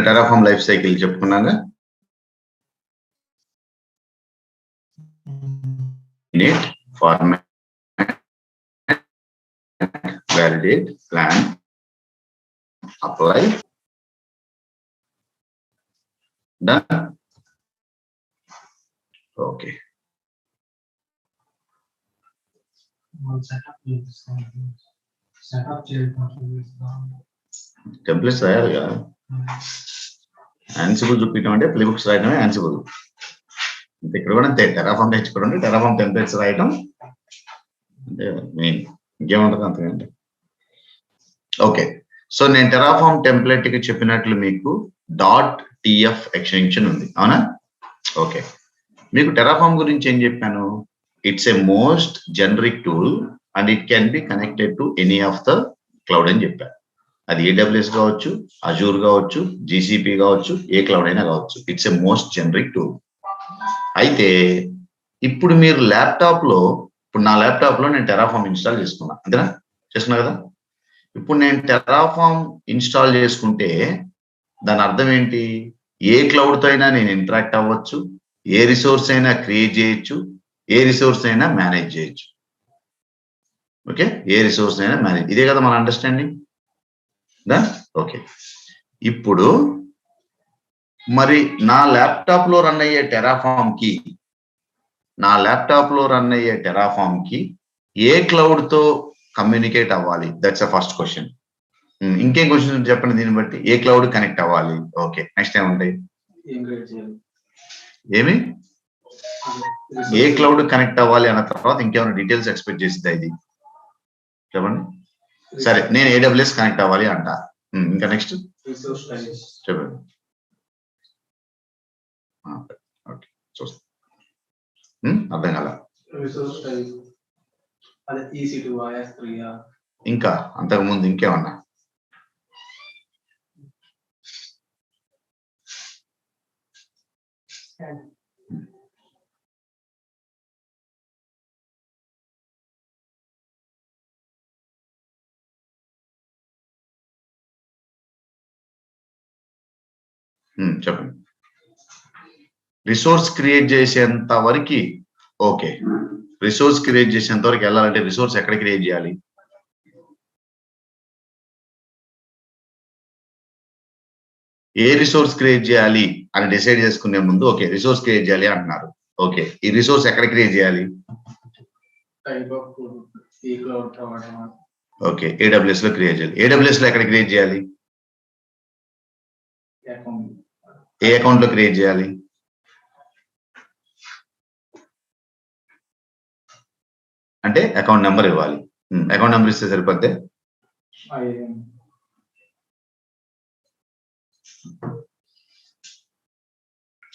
Terraform life cycle చెప్పుకున్నాగా. Init, format, validate, plan, apply. Done. Okay. Templates రాయాలిగా. Ansible చూపించడం అంటే ప్లేబుక్స్ రాయడమే యాన్సిబుల్. ఇక్కడ కూడా అంతే, టెరాఫామ్ నేర్చుకోవడం టెరాఫామ్ టెంప్లెట్స్ రాయడం అంటే మెయిన్, ఇంకేముంటుంది అంతకంటే. ఓకే, సో నేను టెరాఫామ్ టెంప్లెట్ కి చెప్పినట్లు మీకు .tf ఎక్స్టెన్షన్ ఉంది, అవునా? ఓకే, మీకు టెరాఫామ్ గురించి ఏం చెప్పాను? It's a most generic tool and it can be connected to any of the cloud అని చెప్పాను. అది AWS కావచ్చు, అజూర్ కావచ్చు, GCP కావచ్చు, ఏ క్లౌడ్ అయినా కావచ్చు. It's a most generic tool. అయితే ఇప్పుడు మీరు ల్యాప్టాప్ లో, ఇప్పుడు నా ల్యాప్టాప్ లో నేను టెరాఫామ్ ఇన్స్టాల్ చేసుకున్నా, అంతేనా? చేసుకున్నా కదా. ఇప్పుడు నేను టెరాఫామ్ ఇన్స్టాల్ చేసుకుంటే దాని అర్థం ఏంటి? ఏ క్లౌడ్ తో అయినా నేను ఇంటరాక్ట్ అవ్వచ్చు, ఏ రిసోర్స్ అయినా క్రియేట్ చేయొచ్చు, ఏ రిసోర్స్ అయినా మేనేజ్ చేయొచ్చు. ఓకే, ఏ రిసోర్స్ అయినా మేనేజ్, ఇదే కదా మన అండర్స్టాండింగ్. ఓకే, ఇప్పుడు మరి నా ల్యాప్టాప్ లో రన్ అయ్యే టెరాఫామ్ కి ఏ క్లౌడ్ తో కమ్యూనికేట్ అవ్వాలి? That's a first question. ఇంకేం క్వశ్చన్ చెప్పండి దీన్ని బట్టి. ఏ క్లౌడ్ కనెక్ట్ అవ్వాలి? ఓకే, నెక్స్ట్ ఏముంటాయి? ఏమి ఏ క్లౌడ్ కనెక్ట్ అవ్వాలి అన్న తర్వాత ఇంకేమైనా డీటెయిల్స్ ఎక్స్పెక్ట్ చేసిద్దా ఇది? చెప్పండి. సరే, నేను AWS కనెక్ట్ అవ్వాలి అంట. ఇంకా నెక్స్ట్ చెప్పండి. ఓకే, చూస్తాం. అర్థం కాల. ఇంకా అంతకుముందు ఇంకేమన్నా? చెప్పండి. రిసోర్స్ క్రియేట్ చేసేంత వరకు ఓకే, రిసోర్స్ క్రియేట్ చేసేంత వరకు వెళ్ళాలంటే రిసోర్స్ ఎక్కడ క్రియేట్ చేయాలి? ఏ రిసోర్స్ క్రియేట్ చేయాలి అని డిసైడ్ చేసుకునే ముందు, ఓకే రిసోర్స్ క్రియేట్ చేయాలి అంటున్నారు. ఓకే, ఈ రిసోర్స్ ఎక్కడ క్రియేట్ చేయాలి? ఓకే, AWS లో క్రియేట్ చేయాలి. AWS లో ఎక్కడ క్రియేట్ చేయాలి? ఏ అకౌంట్ లో క్రియేట్ చేయాలి? అంటే అకౌంట్ నెంబర్ ఇవ్వాలి. అకౌంట్ నెంబర్ ఇస్తే సరిపోద్ది.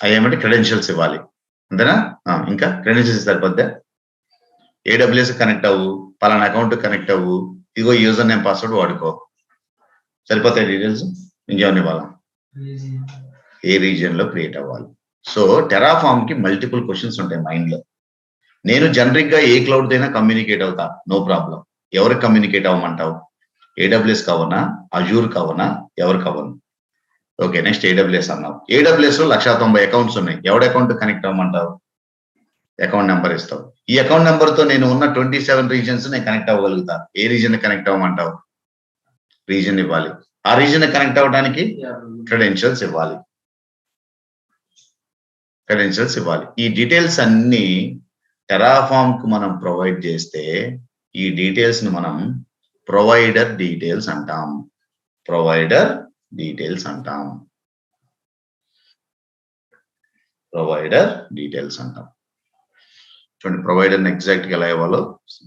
అయ్యేమంటే క్రెడెన్షియల్స్ ఇవ్వాలి, అంతేనా? ఇంకా క్రెడెన్షియల్స్ సరిపోద్ది. AWS కనెక్ట్ అవ్వు, పలానా అకౌంట్ కనెక్ట్ అవ్వు, ఇగో యూజర్ నేమ్ పాస్వర్డ్ వాడుకో, సరిపోతాయి డీటెయిల్స్. ఇంకేమన్నా ఇవ్వాలా? ఏ రీజియన్ లో క్రియేట్ అవ్వాలి. సో టెరాఫామ్ కి మల్టిపుల్ క్వశ్చన్స్ ఉంటాయి మైండ్ లో. నేను జనరిక్ గా ఏ క్లౌడ్ అయినా కమ్యూనికేట్ అవుతా, నో ప్రాబ్లం. ఎవరికి కమ్యూనికేట్ అవ్వమంటావు? AWS కావనా, అజూర్ కావనా, ఎవరు కావను? ఓకే, నెక్స్ట్ AWS అన్నావు. AWS లో 190 అకౌంట్స్ ఉన్నాయి. ఎవరి అకౌంట్ కనెక్ట్ అవ్వమంటావు? అకౌంట్ నెంబర్ ఇస్తావు. ఈ అకౌంట్ నెంబర్ తో నేను ఉన్న 27 రీజన్స్ నేను కనెక్ట్ అవ్వగలుగుతా. ఏ రీజన్ కనెక్ట్ అవ్వమంటావు? రీజన్ ఇవ్వాలి. ఆ రీజన్ కనెక్ట్ అవ్వడానికి క్రెడెన్షియల్స్ ఇవ్వాలి. ఈ డీటెయిల్స్ అన్ని టెరాఫామ్ కు మనం ప్రొవైడ్ చేస్తే ఈ డీటెయిల్స్ ని మనం ప్రొవైడర్ డీటెయిల్స్ అంటాం. చూడండి, ప్రొవైడర్ ఎగ్జాక్ట్ గా ఎలా ఇవ్వాలో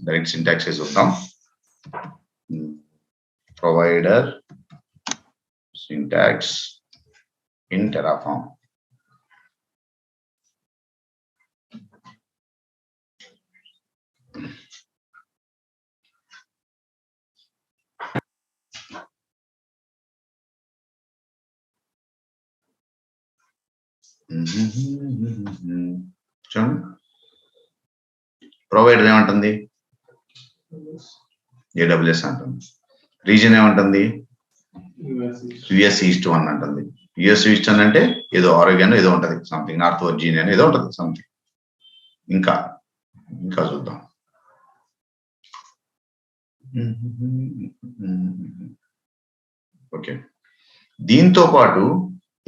డైరెక్ట్ సింటాక్స్ చూద్దాం. Provider syntax in Terraform. చూడండి, ప్రొవైడర్ ఏమంటుంది? AWS అంటుంది. రీజన్ ఏమంటుంది? US East 1 అంటుంది. యుఎస్ ఈస్టర్న్ అంటే ఏదో ఆరోగ్యం ఏదో ఉంటది సంథింగ్, నార్త్ వర్జీనియా ఏదో ఉంటది సంథింగ్. ఇంకా చూద్దాం. ఓకే, దీంతో పాటు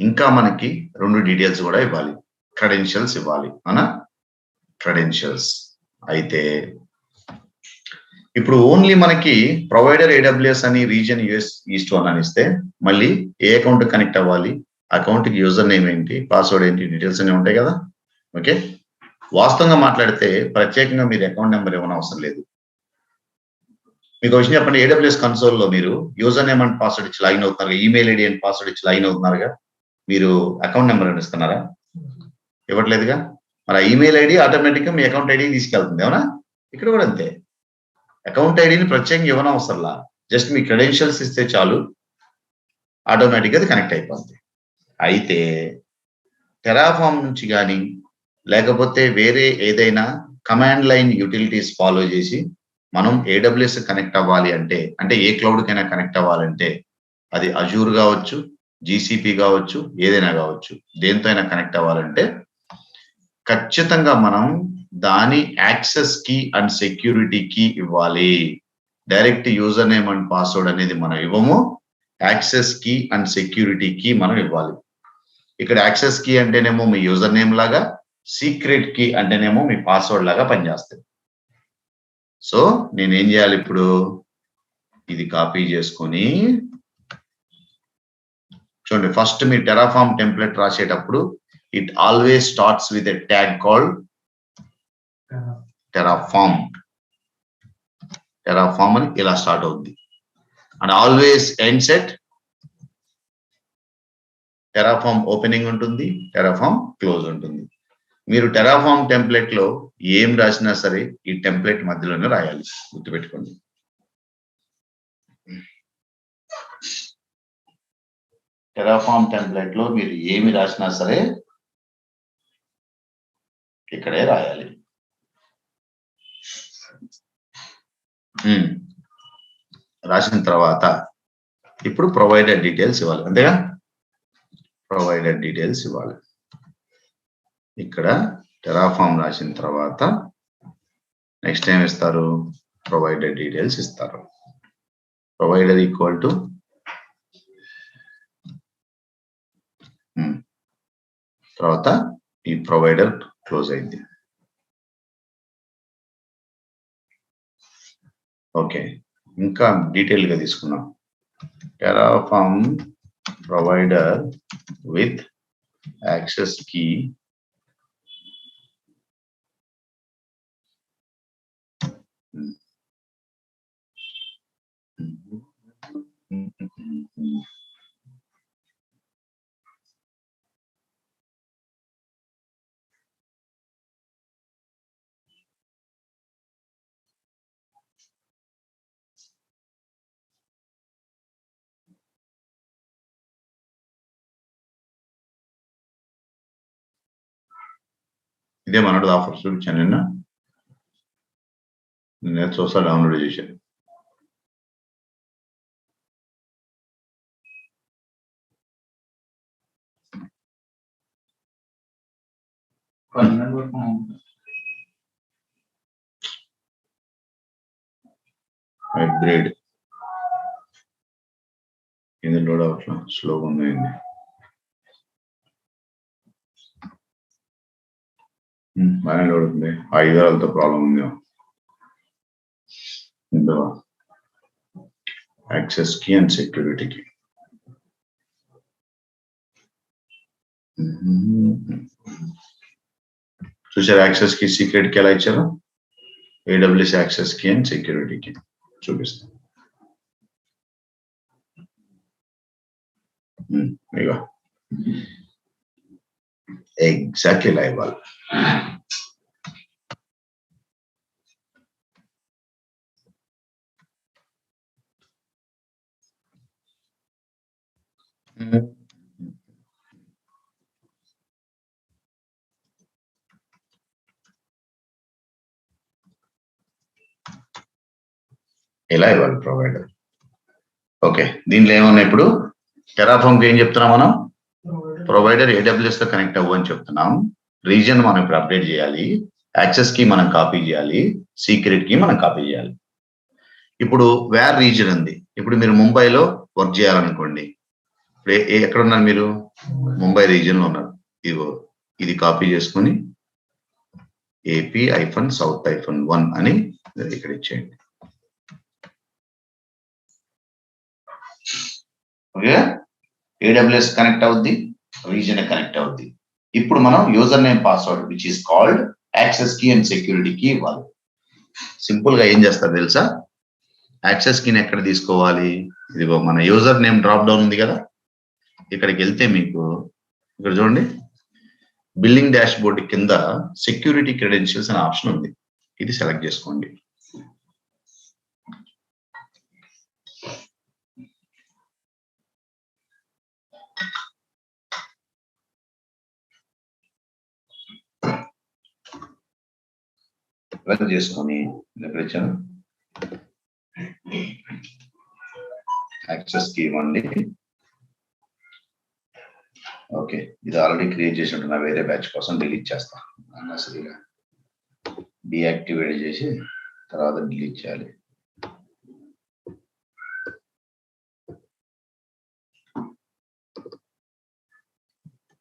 ఇంకా మనకి 2 డీటెయిల్స్ కూడా ఇవ్వాలి, క్రెడెన్షియల్స్ ఇవ్వాలి. అవునా, క్రెడెన్షియల్స్. అయితే ఇప్పుడు ఓన్లీ మనకి ప్రొవైడర్ AWS అని రీజన్ యుఎస్ ఈస్ట్ 1 అని ఇస్తే మళ్ళీ ఏ అకౌంట్ కనెక్ట్ అవ్వాలి, అకౌంట్కి యూజర్ నేమ్ ఏంటి, పాస్వర్డ్ ఏంటి, డీటెయిల్స్ అన్ని ఉంటాయి కదా. ఓకే, వాస్తవంగా మాట్లాడితే ప్రత్యేకంగా మీరు అకౌంట్ నెంబర్ ఇవ్వడం అవసరం లేదు. మీకు విషయం చెప్పండి, AWS కన్సోల్లో మీరు యూజర్ నేమ్ అండ్ పాస్వర్డ్ ఇచ్చి లాగిన్ అవుతున్నారు, ఈమెయిల్ ఐడి అండ్ పాస్వర్డ్ ఇచ్చి లాగిన్ అవుతున్నారుగా, మీరు అకౌంట్ నెంబర్ అని ఇస్తున్నారా? ఇవ్వట్లేదుగా. మరి ఆ ఈమెయిల్ ఐడి ఆటోమేటిక్గా మీ అకౌంట్ ఐడికి తీసుకెళ్తుంది. అవునా, ఇక్కడ కూడా అంతే. అకౌంట్ ఐడిని ప్రత్యేకంగా ఇవ్వడం అవసరంలా, జస్ట్ మీ క్రెడెన్షియల్స్ ఇస్తే చాలు, ఆటోమేటిక్గా అది కనెక్ట్ అయిపోతుంది. అయితే టెరాఫామ్ నుంచి కానీ లేకపోతే వేరే ఏదైనా కమాండ్ లైన్ యూటిలిటీస్ ఫాలో చేసి మనం AWS కనెక్ట్ అవ్వాలి అంటే ఏ క్లౌడ్కైనా కనెక్ట్ అవ్వాలంటే అది అజూర్ కావచ్చు, GCP కావచ్చు, ఏదైనా కావచ్చు, దేంతో అయినా కనెక్ట్ అవ్వాలంటే ఖచ్చితంగా మనం దాని access key and security key ఇవ్వాలి. Direct username and password అనేది మనం ఇవ్వము, access key and security key మనం ఇవ్వాలి. ఇక్కడ యాక్సెస్ కీ అంటేనేమో మీ యూజర్ నేమ్ లాగా, సీక్రెట్ కీ అంటేనేమో మీ పాస్వర్డ్ లాగా పనిచేస్తుంది. సో నేనేం చేయాలి ఇప్పుడు, ఇది కాపీ చేసుకొని చూడండి, ఫస్ట్ మీ టెరాఫామ్ టెంప్లెట్ రాసేటప్పుడు it always starts with a tag called Terraform. Terraform అని ఇలా స్టార్ట్ అవుద్ది and always ends at Terraform opening ఉంటుంది, టెరాఫామ్ క్లోజ్ ఉంటుంది. మీరు టెరాఫామ్ టెంప్లెట్ లో ఏం రాసినా సరే ఈ టెంప్లెట్ మధ్యలోనే రాయాలి, గుర్తుపెట్టుకోండి. టెరాఫామ్ టెంప్లెట్ లో మీరు ఏమి రాసినా సరే ఇక్కడే రాయాలి. రాసిన తర్వాత ఇప్పుడు ప్రొవైడర్ డీటెయిల్స్ ఇవ్వాలి, అంతేగా. ప్రొవైడర్ డీటెయిల్స్ ఇవ్వాలి. ఇక్కడ టెరాఫామ్ రాసిన తర్వాత నెక్స్ట్ టైం ఇస్తారు, ప్రొవైడర్ డీటెయిల్స్ ఇస్తారు. ప్రొవైడర్ ఈక్వల్ టు తర్వాత ఈ ప్రొవైడర్ క్లోజ్ అయింది. ఓకే, ఇంకా డీటెయిల్ గా తీసుకున్నాం. Terraform provider with access key ఇదే మనోడు ఆఫర్ చూపించాను నేను చూస్తా, డౌన్లోడ్ చేశాను. హైబ్రిడ్ ఇది లోడ్ అవట్లా, స్లోగా ఉంది. బాగానే లోడ్ ఉంది, 5 వేలతో ప్రాబ్లం ఉంది. Access key and security key చూసారు. యాక్సెస్ కీ సీక్రెట్ కి ఎలా ఇచ్చారు, AWS access key and security key చూపిస్తాను. ఇక ఎగ్జాక్ట్లీ ఇలా ఇవ్వాలి. ఇలా ఇవ్వాలి ప్రొవైడర్. ఓకే, దీంట్లో ఏమన్నా ఇప్పుడు టెరాఫామ్కి ఏం చెప్తున్నాం మనం, ప్రొవైడర్ AWS తో కనెక్ట్ అవ్వు అని చెప్తున్నాం. రీజియన్ మనం ఇప్పుడు అప్డేట్ చేయాలి, యాక్సెస్ కి మనం కాపీ చేయాలి, సీక్రెట్ కి మనం కాపీ చేయాలి. ఇప్పుడు వేర్ రీజియన్ ఉంది. ఇప్పుడు మీరు ముంబైలో వర్క్ చేయాలనుకోండి, ఇప్పుడు ఎక్కడ ఉన్నారు మీరు? ముంబై రీజియన్ లో ఉన్నారు. ఇదిగో ఇది కాపీ చేసుకొని AP-South-1 అని ఇక్కడ ఇచ్చేయండి. ఓకే, AWS కనెక్ట్ అవుద్ది, రీజియన్ కనెక్ట్ అవుద్ది. ఇప్పుడు మనం user name password which is called access key and security key ఇవ్వాలి. సింపుల్ గా ఏం చేస్తారు తెలుసా? యాక్సెస్ కీని ఎక్కడ తీసుకోవాలి? ఇదిగో మన యూజర్ నేమ్ డ్రాప్ డౌన్ ఉంది కదా, ఇక్కడికి వెళ్తే మీకు ఇక్కడ చూడండి, బిల్లింగ్ డాష్ బోర్డ్ కింద సెక్యూరిటీ క్రెడెన్షియల్స్ అనే ఆప్షన్ ఉంది. ఇది సెలెక్ట్ చేసుకోండి. రన్ చేసుకొని ఇక్కడ ఇచ్చాను, యాక్సెస్ కీ ఇవ్వండి. ఓకే, ఇది ఆల్రెడీ క్రియేట్ చేసి ఉంటున్నా, వేరే బ్యాచ్ కోసం డిలీట్ చేస్తా. అన్నసరిగా డీయాక్టివేట్ చేసి తర్వాత డిలీట్ చేయాలి.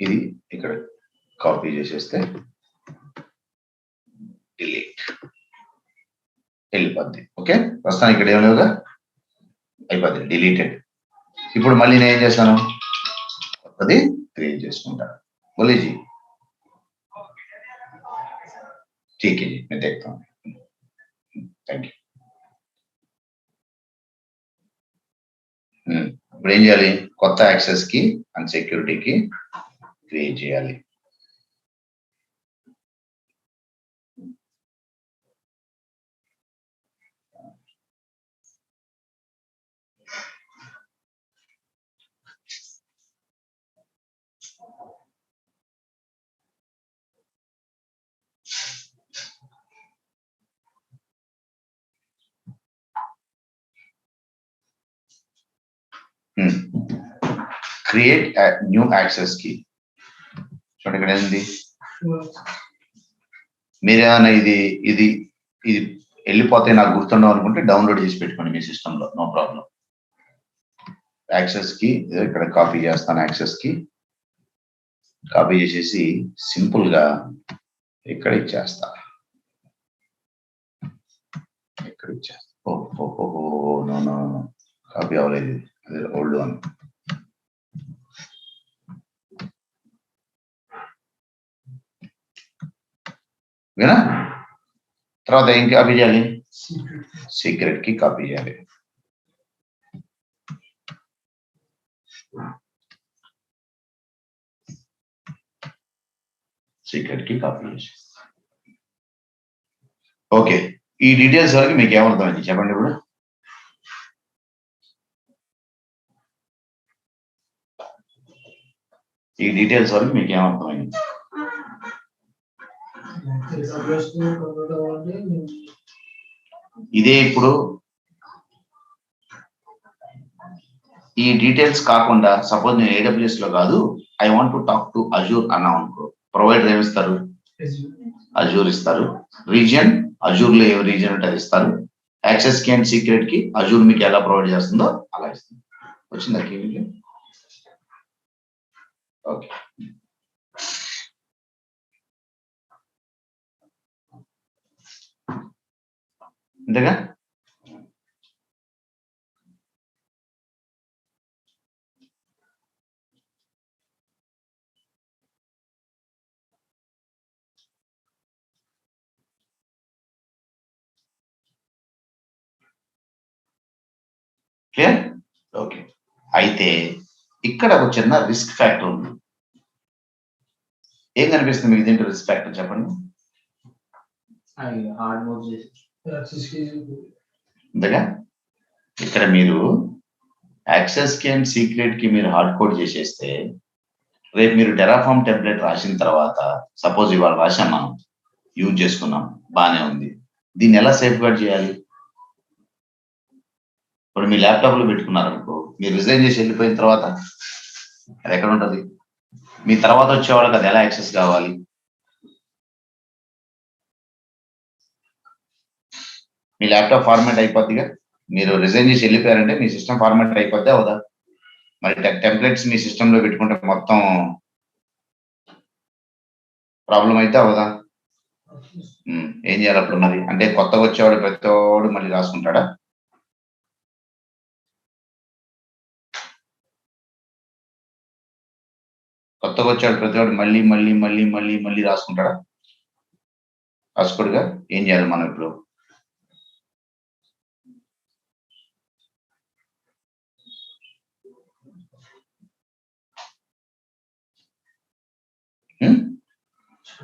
ఇది ఇక్కడ కాపీ చేసేస్తే డిలీట్ వెళ్ళిపోద్ది. ఓకే, ప్రస్తుతానికి ఇక్కడ ఏం లేవుగా, అయిపోద్ది, డిలీటెడ్. ఇప్పుడు మళ్ళీ నేను ఏం చేస్తాను, కొత్తది క్రియేట్ చేసుకుంటాను. बोलीजी, ठीक है जी, मैं देखता हूँ. Thank you. ఇప్పుడు ఏం చేయాలి, కొత్త యాక్సెస్ కి అండ్ సెక్యూరిటీకి క్రియేట్ చేయాలి. క్రియేట్ న్యూ యాక్సెస్ కి చూడండి, ఇక్కడ ఏంది, మీరేమైనా ఇది ఇది ఇది వెళ్ళిపోతే నాకు గుర్తుండవు అనుకుంటే డౌన్లోడ్ చేసి పెట్టుకోండి మీ సిస్టంలో, నో ప్రాబ్లం. యాక్సెస్ కి ఇక్కడ కాపీ చేస్తాను, యాక్సెస్ కి కాపీ చేసేసి సింపుల్ గా ఇక్కడ ఇచ్చేస్తా, ఇక్కడ ఇచ్చేస్తా. ఓహో నో నో కాపీ అవ్వలేదు, అదే ఓల్డ్ వన్. ఓకేనా, తర్వాత ఏం కాపీ చేయాలి, సీక్రెట్ కి కాపీ చేయాలి. సీక్రెట్ కి కాపీ చేసి ఓకే. ఈ డీటెయిల్స్ వరకు మీకు ఏమర్థమైంది చెప్పండి ఇప్పుడు. ఈ డీటెయిల్స్ వరకు మీకు ఏమర్థమైంది? ఇదే ఇప్పుడు ఈ డీటెయిల్స్ కాకుండా సపోజ్ నేను AWS లో కాదు, I want to talk to Azure అన్నా అనుకో, ప్రొవైడర్ ఏమిస్తారు, అజూర్ ఇస్తారు. రీజియన్ అజూర్ లో ఏ రీజియన్ అంటే అది ఇస్తారు. యాక్సెస్ కి అండ్ సీక్రెట్ కి అజూర్ మీకు ఎలా ప్రొవైడ్ చేస్తుందో అలా ఇస్తుంది. వచ్చిందా కీ? ఓకే, అంతేగా. క్లియర్? ఓకే, అయితే ఇక్కడ ఒక చిన్న రిస్క్ ఫ్యాక్టర్ ఉంది. ఏం కనిపిస్తుంది మీకు దీంట్లో రిస్క్ ఫ్యాక్టర్ చెప్పండి. అంతేగా, ఇక్కడ మీరు యాక్సెస్ కి అండ్ సీక్రెట్ కి మీరు హార్డ్ కోడ్ చేసేస్తే రేపు మీరు టెరాఫామ్ టెంప్లెట్ రాసిన తర్వాత, సపోజ్ ఇవాళ రాసాం మనం, యూజ్ చేసుకున్నాం, బాగానే ఉంది, దీన్ని ఎలా సేఫ్ గార్డ్ చేయాలి? ఇప్పుడు మీ ల్యాప్టాప్ లో పెట్టుకున్నారు అనుకో, మీరు రిజైన్ చేసి వెళ్ళిపోయిన తర్వాత అది ఎక్కడ ఉంటుంది? మీ తర్వాత వచ్చే వాళ్ళకి అది ఎలా యాక్సెస్ కావాలి? మీ ల్యాప్టాప్ ఫార్మాట్ అయిపోద్దిగా, మీరు రిజైన్ చేసి వెళ్ళిపోయారంటే మీ సిస్టమ్ ఫార్మాట్ అయిపోద్ది అవుదా? మరి టెంప్లెట్స్ మీ సిస్టంలో పెట్టుకుంటే మొత్తం ప్రాబ్లం అయితే అవదా? ఏం చేయాలి అప్పుడు మరి? అంటే కొత్తగా వచ్చేవాడు ప్రతివాడు మళ్ళీ రాసుకుంటాడా? కొత్తగా వచ్చేవాడు ప్రతివాడు మళ్ళీ మళ్ళీ మళ్ళీ మళ్ళీ మళ్ళీ రాసుకుంటాడా? రాసుకోడుగా. ఏం చేయాలి మనం ఇప్పుడు?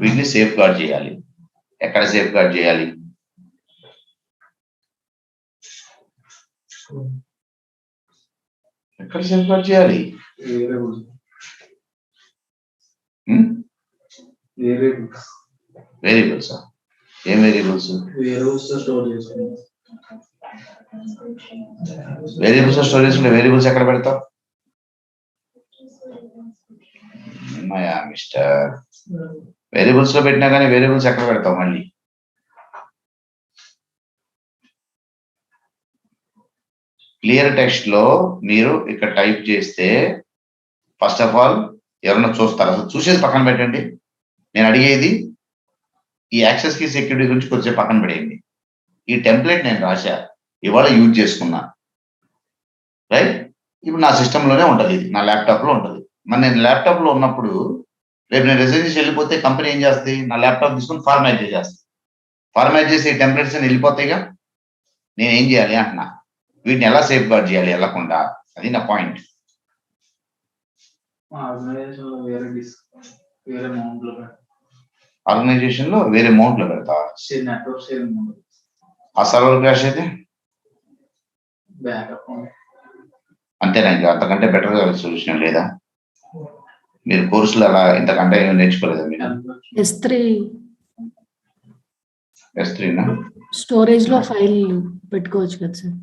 వీటిని సేఫ్ గార్డ్ చేయాలి. ఎక్కడ సేఫ్ గార్డ్ చేయాలి? ఎక్కడ సేఫ్ గార్డ్ చేయాలి? వేరియబుల్స్. ఏం వేరియబుల్స్? వేరియబుల్స్ స్టోరేజ్ ఉంటే వేరియబుల్స్ ఎక్కడ పెడతావు? మిస్టర్, వేరియబుల్స్ లో పెట్టినా కానీ వేరియబుల్స్ ఎక్కడ పెడతావు మళ్ళీ? క్లియర్ టెక్స్ట్ లో మీరు ఇక్కడ టైప్ చేస్తే ఫస్ట్ ఆఫ్ ఆల్ ఎవరన్నా చూస్తారు? అసలు చూసేది పక్కన పెట్టండి. నేను అడిగేది ఈ యాక్సెస్ కీ సెక్యూరిటీ గురించి కొంచెం పక్కన పడేయండి. ఈ టెంప్లెట్ నేను రాశా, ఇవాళ యూజ్ చేసుకున్నా, రైట్? ఇప్పుడు నా సిస్టంలోనే ఉంటుంది, ఇది నా ల్యాప్టాప్ లో ఉంటుంది. మరి నేను ల్యాప్టాప్ లో ఉన్నప్పుడు రేపు నేను రిజైన్ చేసి వెళ్ళిపోతే కంపెనీ ఏం చేస్తుంది? నా ల్యాప్టాప్ తీసుకుని ఫార్మాట్ చేసేస్తుంది. ఫార్మాట్ చేసి ఈ టెంప్లెట్స్ అని వెళ్ళిపోతాయిగా. నేను ఏం చేయాలి అంటున్నా, వీటిని ఎలా సేఫ్ గార్డ్ చేయాలి వెళ్ళకుండా? అది నా పాయింట్. ఆర్గనైజేషన్ లో వేరే మౌంట్ లో పెడతా. ఆ సర్వర్ క్రాష్ అయితే అంతేనా? ఇంకా అంతకంటే బెటర్ సొల్యూషన్ లేదా? మీరు కోర్సులు అలా ఇంతకంటే నేర్చుకోలేదా మీరు? S3 స్టోరేజ్ లో ఫైల్ పెట్టుకోవచ్చు కదా సార్.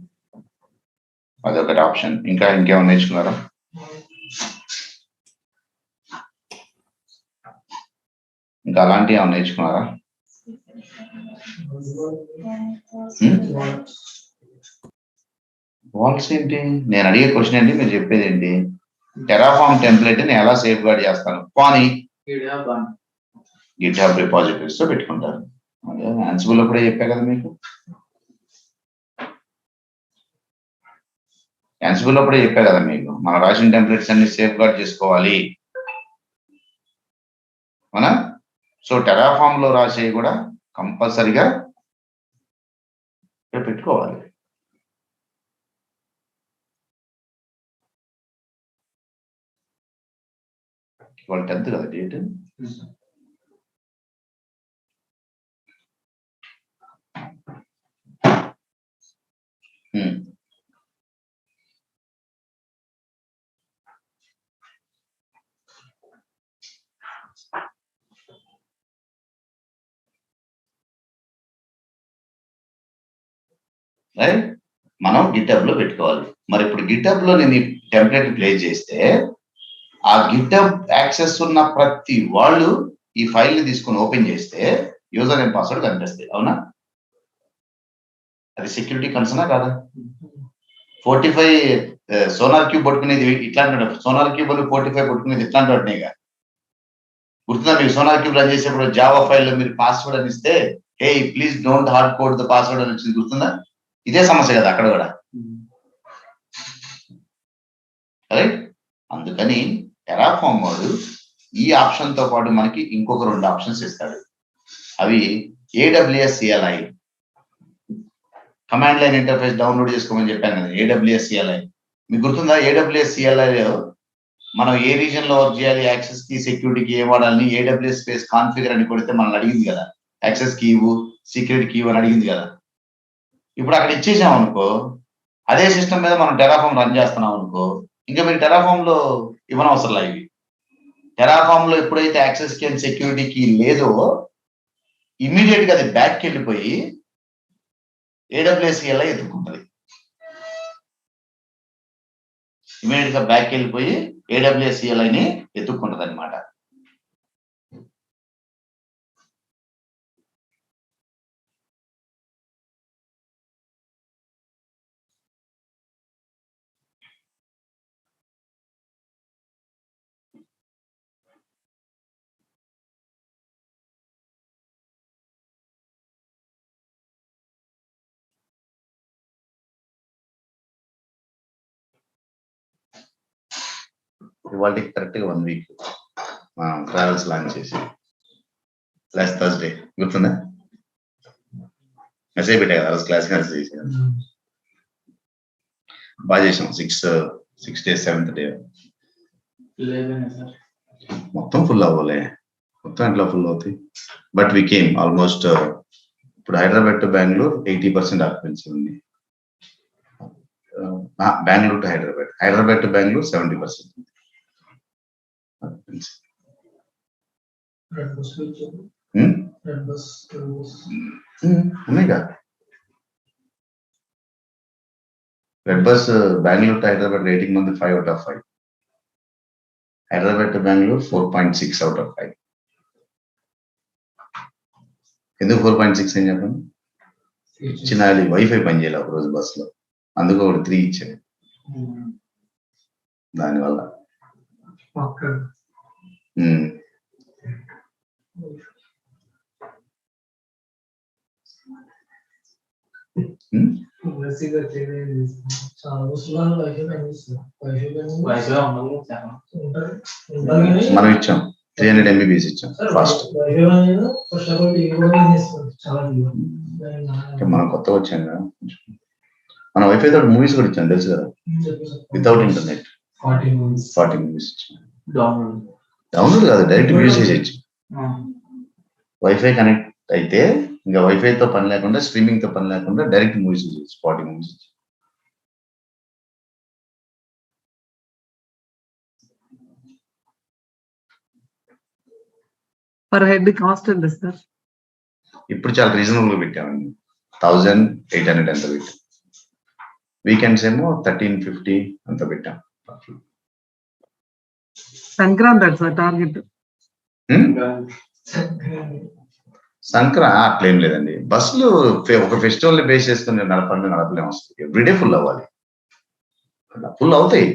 అదొకటి ఆప్షన్. ఇంకా ఇంకేమైనా నేర్చుకున్నారా? ఇంకా అలాంటివి ఏమైనా నేర్చుకున్నారా? వాల్స్ ఏంటి? నేను అడిగే క్వశ్చన్ ఏంటి, మీరు చెప్పేది ఏంటి? టెరాఫార్మ్ టెంప్లెట్ ని ఎలా సేఫ్ గార్డ్ చేస్తాను? కానీ గిట్హబ్ రిపాజిటరీస్ తో పెట్టుకుంటారు. అదే ఆన్సిబుల్ లో కూడా చెప్పా కదా మీకు. ఆన్సిబుల్ లో కూడా చెప్పా కదా మీకు, మనం రాసిన టెంప్లెట్స్ అన్ని సేఫ్ గార్డ్ చేసుకోవాలి, అవునా? సో టెరాఫార్మ్ లో రాసేవి కూడా కంపల్సరిగా పెట్టుకోవాలి. ఇవాళ 10th కదా డేట్. రైట్, మనం గిటబ్ లో పెట్టుకోవాలి. మరి ఇప్పుడు గిటబ్ లో నేను ఈ టెంప్లెట్ ప్లే చేస్తే ఆ గిటబ్ యాక్సెస్ ఉన్న ప్రతి వాళ్ళు ఈ ఫైల్ ని తీసుకొని ఓపెన్ చేస్తే యూజర్ నేమ్ పాస్వర్డ్ కనిపిస్తాయి, అవునా? అది సెక్యూరిటీ కన్సర్నా కాదా? 45 సోనార్ క్యూబ్ పట్టుకునేది ఇట్లాంటి, సోనార్ క్యూబ్ అని 45 పట్టుకునేది ఇట్లాంటి వాటినేగా. గుర్తుందా మీకు? సోనార్ క్యూబ్ రన్ చేసేప్పుడు జావా ఫైల్ లో మీరు పాస్వర్డ్ అని ఇస్తే hey please don't hard code the password అని వచ్చింది, గుర్తుందా? ఇదే సమస్య కదా అక్కడ కూడా, రైట్? అందుకని టెరాఫార్మ్ వాడు ఈ ఆప్షన్ తో పాటు మనకి ఇంకొక 2 ఆప్షన్స్ ఇస్తాడు. అవి AWS CLI, command line interface download చేసుకోమని చెప్పాను కదా. AWS CLI మీకు గుర్తుందా? AWS CLI లో మనం ఏ రీజన్ లో వర్క్ చేయాలి, యాక్సెస్ కి సెక్యూరిటీకి ఏం వాడాలని AWS స్పేస్ కాన్ఫిగర్ అని కొడితే మనల్ని అడిగింది కదా. యాక్సెస్ కీ సీక్రెట్ కీ అని అడిగింది కదా. ఇప్పుడు అక్కడ ఇచ్చేసాం అనుకో, అదే సిస్టమ్ మీద మనం టెరాఫార్మ్ రన్ చేస్తున్నాం అనుకో, ఇంకా మీరు టెరాఫార్మ్ లో ఇవ్వనవసరం లేదు. ఇవి టెరాఫార్మ్ లో ఎప్పుడైతే యాక్సెస్ కి అండ్ సెక్యూరిటీకి లేదో ఇమీడియట్ గా అది బ్యాక్కి వెళ్ళిపోయి AWS CLI ఎదుర్కొంటుంది. ఇమీడియట్ గా బ్యాక్ వెళ్ళిపోయి AWS-CLI ని ఎత్తుక్కుంటది అనమాట. ఇవాళ కరెక్ట్ గా 1 వీక్ ట్రావెల్స్ లాంచ్ చేసి లాస్ట్ థర్స్డే గుర్తుందా? మెసేజ్ పెట్టా కదా క్లాస్ చేసి బాగా చేసాం. 6 days 7th డే మొత్తం ఫుల్ అవ్వలే, మొత్తం ఎట్లా ఫుల్ అవుతాయి. But we came almost. ఇప్పుడు హైదరాబాద్ టు బెంగళూరు 80% ఆక్యుపెన్సీ ఉంది. Bengaluru to Hyderabad to Bengaluru 70% occupancy. ఉన్నాయిగా red bus. Bengaluru to Hyderabad rating ఉంది 5 out of 5. Hyderabad to Bengaluru 4.6 out of 5. ఎందుకు 4.6 అని చెప్పండి? ఇచ్చిన వైఫై పనిచేయాలి ఒక రోజు బస్ లో, అందుకు ఒకటి 3 ఇచ్చాడు. దానివల్ల మనం ఇచ్చాం 300 MBPS ఇచ్చాం ఫాస్ట్. మనం కొత్తగా వచ్చాం కదా, మన వైఫై తోటి మూవీస్ కూడా ఇచ్చాం తెలుసు కదా, వితౌట్ ఇంటర్నెట్ 40 movies ఇచ్చాం. డౌన్లోడ్ కాదు, డైరెక్ట్ వ్యూస్ చేసి ఇచ్చాం. వైఫై కనెక్ట్ అయితే ఇంకా వైఫై తో పని లేకుండా, స్ట్రీమింగ్ తో పని లేకుండా direct movies 40 movies. Per head cost ఎంత సార్? ఇప్పుడు చాలా రీజనబుల్ గా పెట్టామండి. 1800 ఎంత పెట్టాం. వీకెండ్స్ ఏమో 1350 అంత పెట్టాం. Sankranti sir target. అట్లేం లేదండి. బస్సులు ఒక ఫెస్టివల్ బేస్ చేసుకుని నడపలేం వస్తుంది. ఎవ్రీడే ఫుల్ అవ్వాలి. ఫుల్ అవుతాయి,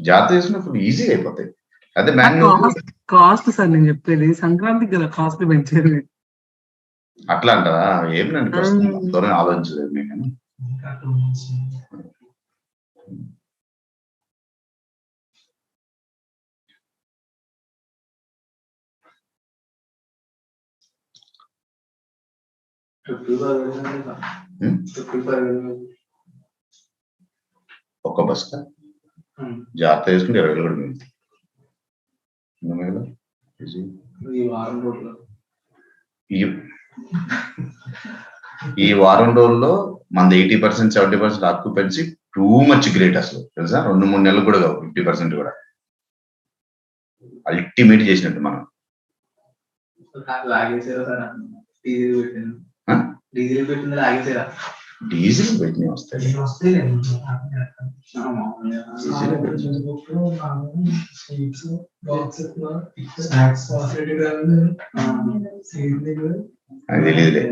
జాతర చేసుకుని ఈజీగా అయిపోతాయి. అదే బెంగళూరు కాస్ట్ సార్ నేను చెప్పేది, సంక్రాంతికి కదా కాస్ట్ పెంచేది. అట్లా అంటారా? ఏమిటండి ప్రస్తుతం ఆలోచించలేదు మీకు. ఒక్క బస్ జాగ్రత్త చేసుకుంటే 20 కూడా మిగులుతాయి. ఈ వారం రోజుల్లో మనది 80% 70% ఆక్యుపెన్సీ టూ మచ్ గ్రేట్ అసలు తెలుసా. 2-3 నెలలు కూడా కావు 50% కూడా. అల్టిమేట్ చేసినట్టు మనం. డీజిల్ పెట్టిన వస్తాయి. అది తెలియదులే.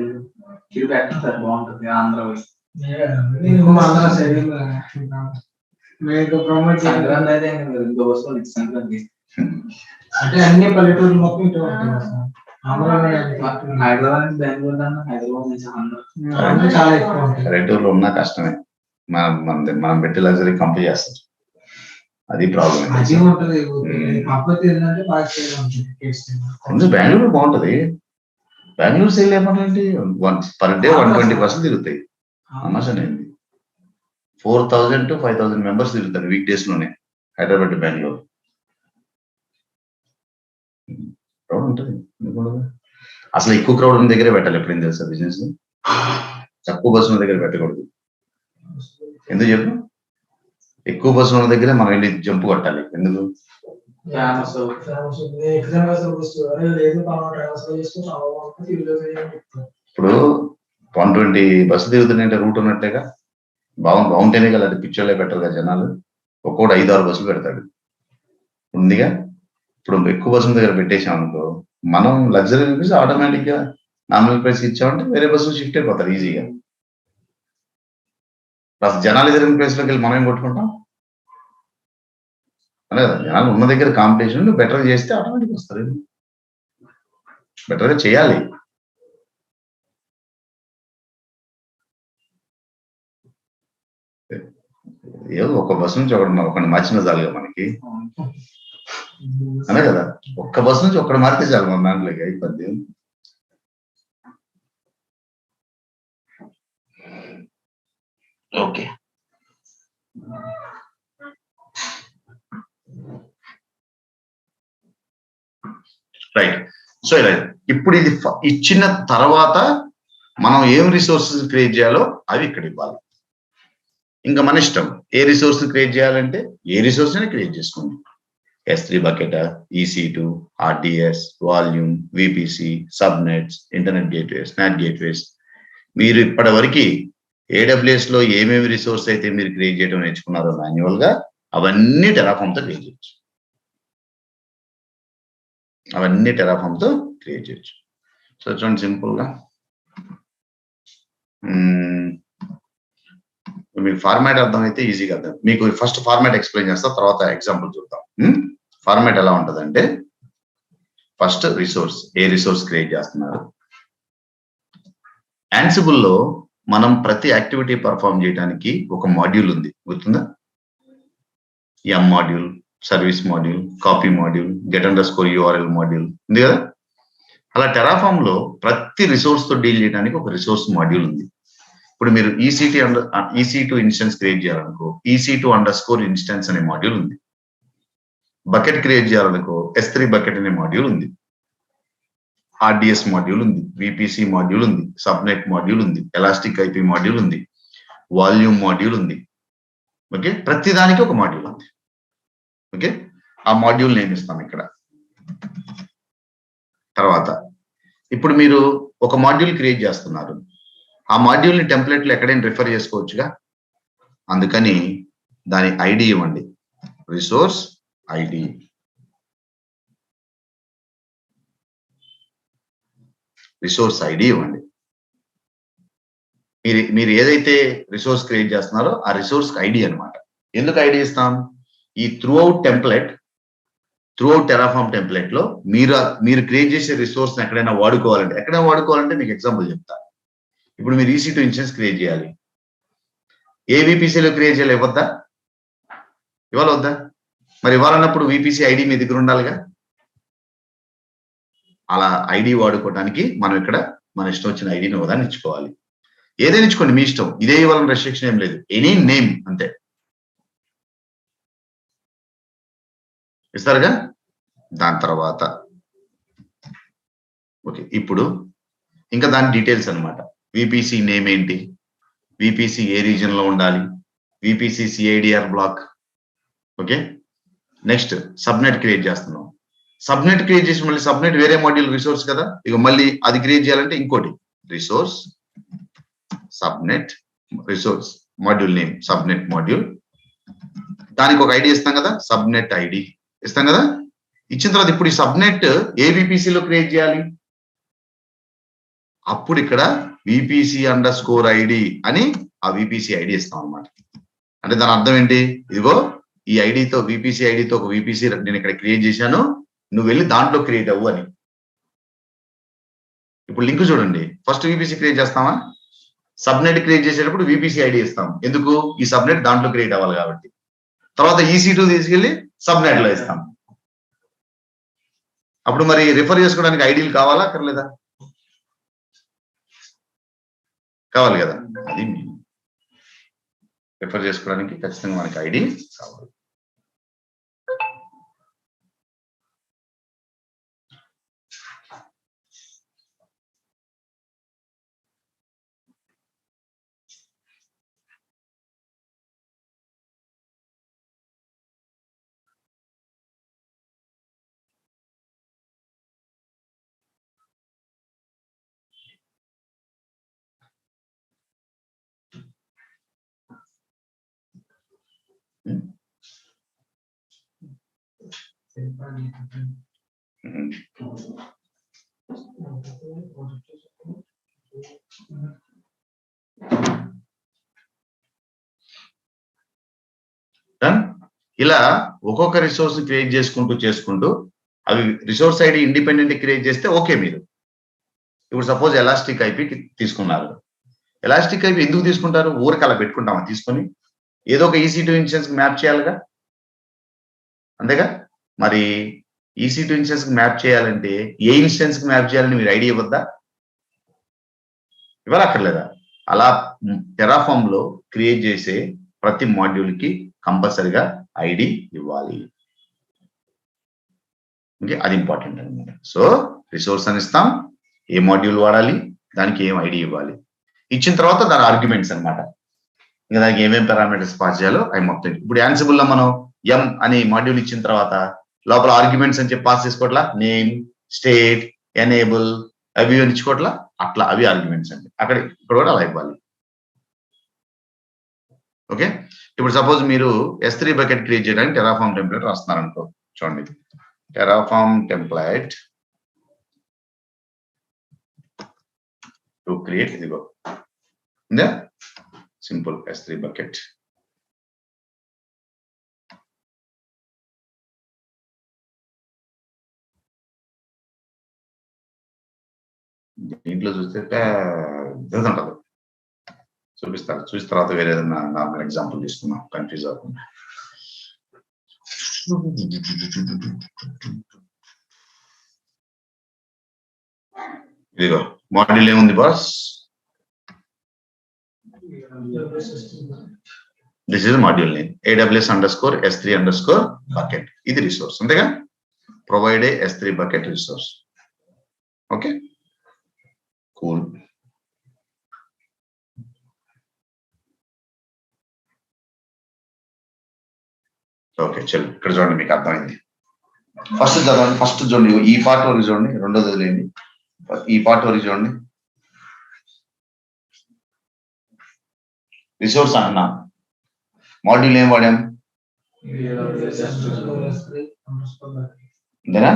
అంటే అన్ని పల్లెటూరు మొత్తం ఇటు హైదరాబాద్ బెంగళూరు చాలా ఎక్కువ. పల్లెటూరులో ఉన్నా కష్టమే. మనం పెట్టి లగ్జరీ కంపెనీ చేస్తారు, అది ప్రాబ్లం. బెంగళూరు బాగుంటది. బెంగళూరు సేల్ ఏమంటే పర్ డే 120 తిరుగుతాయి. అన్నసండి 4000 to 5000 మెంబర్స్ తిరుగుతారు వీక్ డేస్ లోనే హైదరాబాద్ టు బెంగళూరు. క్రౌడ్ ఉంటుంది. అసలు ఎక్కువ క్రౌడ్ ఉన్న దగ్గరే పెట్టాలి. ఎప్పుడైనా తెలుసా బిజినెస్ తక్కువ బస్సు ఉన్న దగ్గర పెట్టకూడదు. ఎందుకు చెప్పు? ఎక్కువ బస్సు ఉన్న దగ్గరే మనం వెళ్ళి జంపు కొట్టాలి. ఎందుకు? ఇప్పుడు 120 బస్సు తిరుగుతుందంటే రూట్ ఉన్నట్టేగా, బాగుంటేనే కదా అది పిక్చర్లే పెట్టాలి కదా జనాలు. ఒక్కోటి 5-6 బస్సులు పెడతాడు ఉందిగా. ఇప్పుడు ఎక్కువ బస్సుల దగ్గర పెట్టేసాం అనుకో, మనం లగ్జరీ రూపీస్ ఆటోమేటిక్ గా నామినల్ ప్రైస్ ఇచ్చామంటే వేరే బస్సులు షిఫ్ట్ అయిపోతారు ఈజీగా. అసలు జనాలు ఎదురైన ప్లేస్ లోకి వెళ్ళి మనం ఏం కొట్టుకుంటాం అదే కదా. జనాలు ఉన్న దగ్గర కాంపిటీషన్ బెటర్ చేస్తే ఆటోమేటిక్ వస్తారు. బెటర్ గా చేయాలి. ఏదో ఒక బస్సు నుంచి ఒకటి మార్చిన చాలుగా మనకి, అదే కదా. ఒక్క బస్సు నుంచి ఒక్కడు మారితే చాలు మన దాంట్లోకి అయిపోద్ది. Okay, right. సో ఇలా ఇప్పుడు ఇది ఇచ్చిన తర్వాత మనం ఏం రిసోర్సెస్ క్రియేట్ చేయాలో అవి ఇక్కడ ఇవ్వాలి. ఇంకా మన ఇష్టం ఏ రిసోర్స్ క్రియేట్ చేయాలంటే ఏ రిసోర్స్ అయినా క్రియేట్ చేసుకోండి. S3 bucket, EC2, RDS, volume, VPC, subnets, internet gateways, NAT gateways. మీరు ఇప్పటి వరకు AWS లో ఏమేమి రిసోర్స్ అయితే మీరు క్రియేట్ చేయడం నేర్చుకున్నారో మాన్యువల్ గా, అవన్నీ టెరాఫామ్ తో క్రియేట్ చేయొచ్చు. అవన్నీ టెరాఫామ్ తో క్రియేట్ చేయొచ్చు. సో చూడండి సింపుల్ గా మీకు ఫార్మాట్ అర్థమైతే ఈజీగా అర్థం. మీకు ఫస్ట్ ఫార్మాట్ ఎక్స్ప్లెయిన్ చేస్తా, తర్వాత ఎగ్జాంపుల్ చూద్దాం. ఫార్మాట్ ఎలా ఉంటుందంటే, ఫస్ట్ రిసోర్స్, ఏ రిసోర్స్ క్రియేట్ చేస్తున్నారు. యాన్సిబుల్ లో మనం ప్రతి యాక్టివిటీ పర్ఫామ్ చేయడానికి ఒక మాడ్యూల్ ఉంది, గుర్తుందా? ఎం module, service module, copy module, get underscore URL module ఉంది కదా. అలా టెరాఫామ్ లో ప్రతి రిసోర్స్ తో డీల్ చేయడానికి ఒక రిసోర్స్ మాడ్యూల్ ఉంది. ఇప్పుడు మీరు EC2 ఇన్స్టెన్స్ క్రియేట్ చేయాలనుకో, EC2_ ఇన్స్టెన్స్ అనే మాడ్యూల్ ఉంది. బకెట్ క్రియేట్ చేయాలనుకో, S3 బకెట్ అనే మాడ్యూల్ ఉంది. RDS మాడ్యూల్ ఉంది, VPC మాడ్యూల్ ఉంది, సబ్నెట్ మాడ్యూల్ ఉంది, ఎలాస్టిక్ IP మాడ్యూల్ ఉంది, వాల్యూమ్ మాడ్యూల్ ఉంది. ఓకే, ప్రతి దానికి ఒక మాడ్యూల్ ఉంది. ఓకే, ఆ మాడ్యూల్ నేమ్ ఇస్తాం ఇక్కడ. తర్వాత ఇప్పుడు మీరు ఒక మాడ్యూల్ క్రియేట్ చేస్తున్నారు, ఆ మాడ్యూల్ ని టెంప్లెట్ లో ఎక్కడైనా రిఫర్ చేసుకోవచ్చుగా. అందుకని దాని ఐడి ఇవ్వండి, రిసోర్స్ ఐడి. రిసోర్స్ ఐడి ఇవ్వండి. మీరు ఏదైతే రిసోర్స్ క్రియేట్ చేస్తున్నారో ఆ రిసోర్స్ ఐడి అన్నమాట. ఎందుకు ఐడి ఇస్తాం? ఈ త్రూఅవుట్ టెరాఫామ్ టెంప్లెట్ లో మీరు క్రియేట్ చేసే రిసోర్స్ ఎక్కడైనా వాడుకోవాలంటే మీకు ఎగ్జాంపుల్ చెప్తా. ఇప్పుడు మీరు EC2 ఇన్స్టెన్స్ క్రియేట్ చేయాలి, ఏ VPCలో క్రియేట్ చేయాలి? ఇవ్వద్దా? వద్దా? మరి ఇవ్వాలన్నప్పుడు VPC ఐడి మీ దగ్గర ఉండాలిగా. అలా ఐడి వాడుకోవడానికి మనం ఇక్కడ మన ఇష్టం వచ్చిన ఐడిని ఒకదాన్ని ఇచ్చుకోవాలి. ఏదైనా ఇచ్చుకోండి, మీ ఇష్టం. ఇదే ఇవ్వాలని రెస్ట్రిక్షన్ ఏం లేదు, ఎనీ నేమ్ అంతే ఇస్తారుగా. దాని తర్వాత ఓకే, ఇప్పుడు ఇంకా దాని డీటెయిల్స్ అన్నమాట. VPC నేమ్ ఏంటి, VPC ఏ రీజన్ లో ఉండాలి, VPC CIDR block. Okay, next subnet create చేస్తున్నాం. సబ్నెట్ క్రియేట్ చేసి మళ్ళీ సబ్నెట్ వేరే మాడ్యూల్ రిసోర్స్ కదా, ఇక మళ్ళీ అది క్రియేట్ చేయాలంటే ఇంకోటి resource subnet, resource module name subnet module. దానికి ఒక ఐడి ఇస్తాం కదా, సబ్నెట్ ఐడి ఇస్తాం కదా. ఇచ్చిన తర్వాత ఇప్పుడు ఈ సబ్నెట్ ఏ VPCలో క్రియేట్ చేయాలి, అప్పుడు ఇక్కడ VPC_ID అని ఆ VPC ఐడి ఇస్తాం అనమాట. అంటే దాని అర్థం ఏంటి? ఇదిగో ఈ ఐడితో, VPC ఐడితో ఒక VPC నేను ఇక్కడ క్రియేట్ చేశాను, నువ్వు వెళ్ళి దాంట్లో క్రియేట్ అవ్వు అని. ఇప్పుడు లింక్ చూడండి, ఫస్ట్ VPC క్రియేట్ చేస్తామా, సబ్నెట్ క్రియేట్ చేసేటప్పుడు VPC ఐడి ఇస్తాం. ఎందుకు? ఈ సబ్నెట్ దాంట్లో క్రియేట్ అవ్వాలి కాబట్టి. తర్వాత EC2 తీసుకెళ్లి సబ్నెట్ లో ఇస్తాం. అప్పుడు మరి రిఫర్ చేసుకోవడానికి ఐడీలు కావాలా అక్కర్లేదా? కావాలి కదా. అది రిఫర్ చేసుకోవడానికి ఖచ్చితంగా మనకి ఐడి కావాలి. ఇలా ఒక్కొక్క రిసోర్స్ క్రియేట్ చేసుకుంటూ అవి రిసోర్స్ ఐడి ఇండిపెండెంట్ క్రియేట్ చేస్తే ఓకే. మీరు ఇప్పుడు సపోజ్ ఎలాస్టిక్ ఐపీ తీసుకున్నారు. ఎలాస్టిక్ ఐపీ ఎందుకు తీసుకుంటారు? ఊరికి అలా పెట్టుకుంటామా తీసుకొని? ఏదో ఒక EC2 ఇన్స్టెన్స్ మ్యాప్ చేయాలిగా, అంతేగా? మరి EC2 ఇన్స్టెన్స్ మ్యాప్ చేయాలంటే ఏ ఇన్స్టెన్స్ మ్యాప్ చేయాలని మీరు ఐడియా ఇవ్వద్దా? ఇవ్వాలక్కర్లేదా? అలా టెరాఫామ్ లో క్రియేట్ చేసే ప్రతి మాడ్యూల్ కి కంపల్సరిగా ఐడి ఇవ్వాలి. ఓకే, అది ఇంపార్టెంట్ అనమాట. సో రిసోర్స్ అని ఇస్తాం, ఏ మాడ్యూల్ వాడాలి, దానికి ఏం ఐడి ఇవ్వాలి, ఇచ్చిన తర్వాత దాని ఆర్గ్యుమెంట్స్ అనమాట. ఇంకా దానికి ఏమేమి పారామీటర్స్ పాస్ చేయాలో అవి మొత్తం. ఇప్పుడు యాన్సిబుల్ లో మనం ఎం అనే మాడ్యూల్ ఇచ్చిన తర్వాత లోపల ఆర్గ్యుమెంట్స్ అని చెప్పి పాస్ చేసుకోవట్లా, నేమ్, స్టేట్, ఎనేబుల్ అవి ఇచ్చుకోవట్లా, అట్లా అవి ఆర్గ్యుమెంట్స్ అండి. ఇక్కడ కూడా అలా ఇవ్వాలి. ఓకే, ఇప్పుడు సపోజ్ మీరు S3 బకెట్ క్రియేట్ చేయడానికి టెరాఫామ్ టెంప్లెట్ రాస్తున్నారు అనుకో. చూడండి, టెరాఫామ్ టెంప్లెట్ టు క్రియేట్, ఇదిగో ఉందా, సింపుల్ S3 బకెట్. దీంట్లో చూస్తే పెద్దది ఉంటుంది. చూసిన తర్వాత వేరే ఏదైనా నార్మల్ ఎగ్జాంపుల్ తీసుకున్నాం, కన్ఫ్యూజ్ అవ్వకుండా. ఇదిగో మాడ్యూల్ ఏముంది boss? This is module name AWS_S3_bucket. ఇది రిసోర్స్, అంతేగా? Provide S3 bucket resource. Okay, cool. Okay, చలో ఇక్కడ చూడండి, మీకు అర్థమైంది. ఫస్ట్ చదవండి, ఫస్ట్ చూడండి, ఈ పార్ట్ వరకు చూడండి, రెండోది వదిలేయండి, ఈ పార్ట్ వరకు చూడండి. రిసోర్స్ అంటున్నా, మాడ్యూల్ ఏం వాడాం? అంతేనా?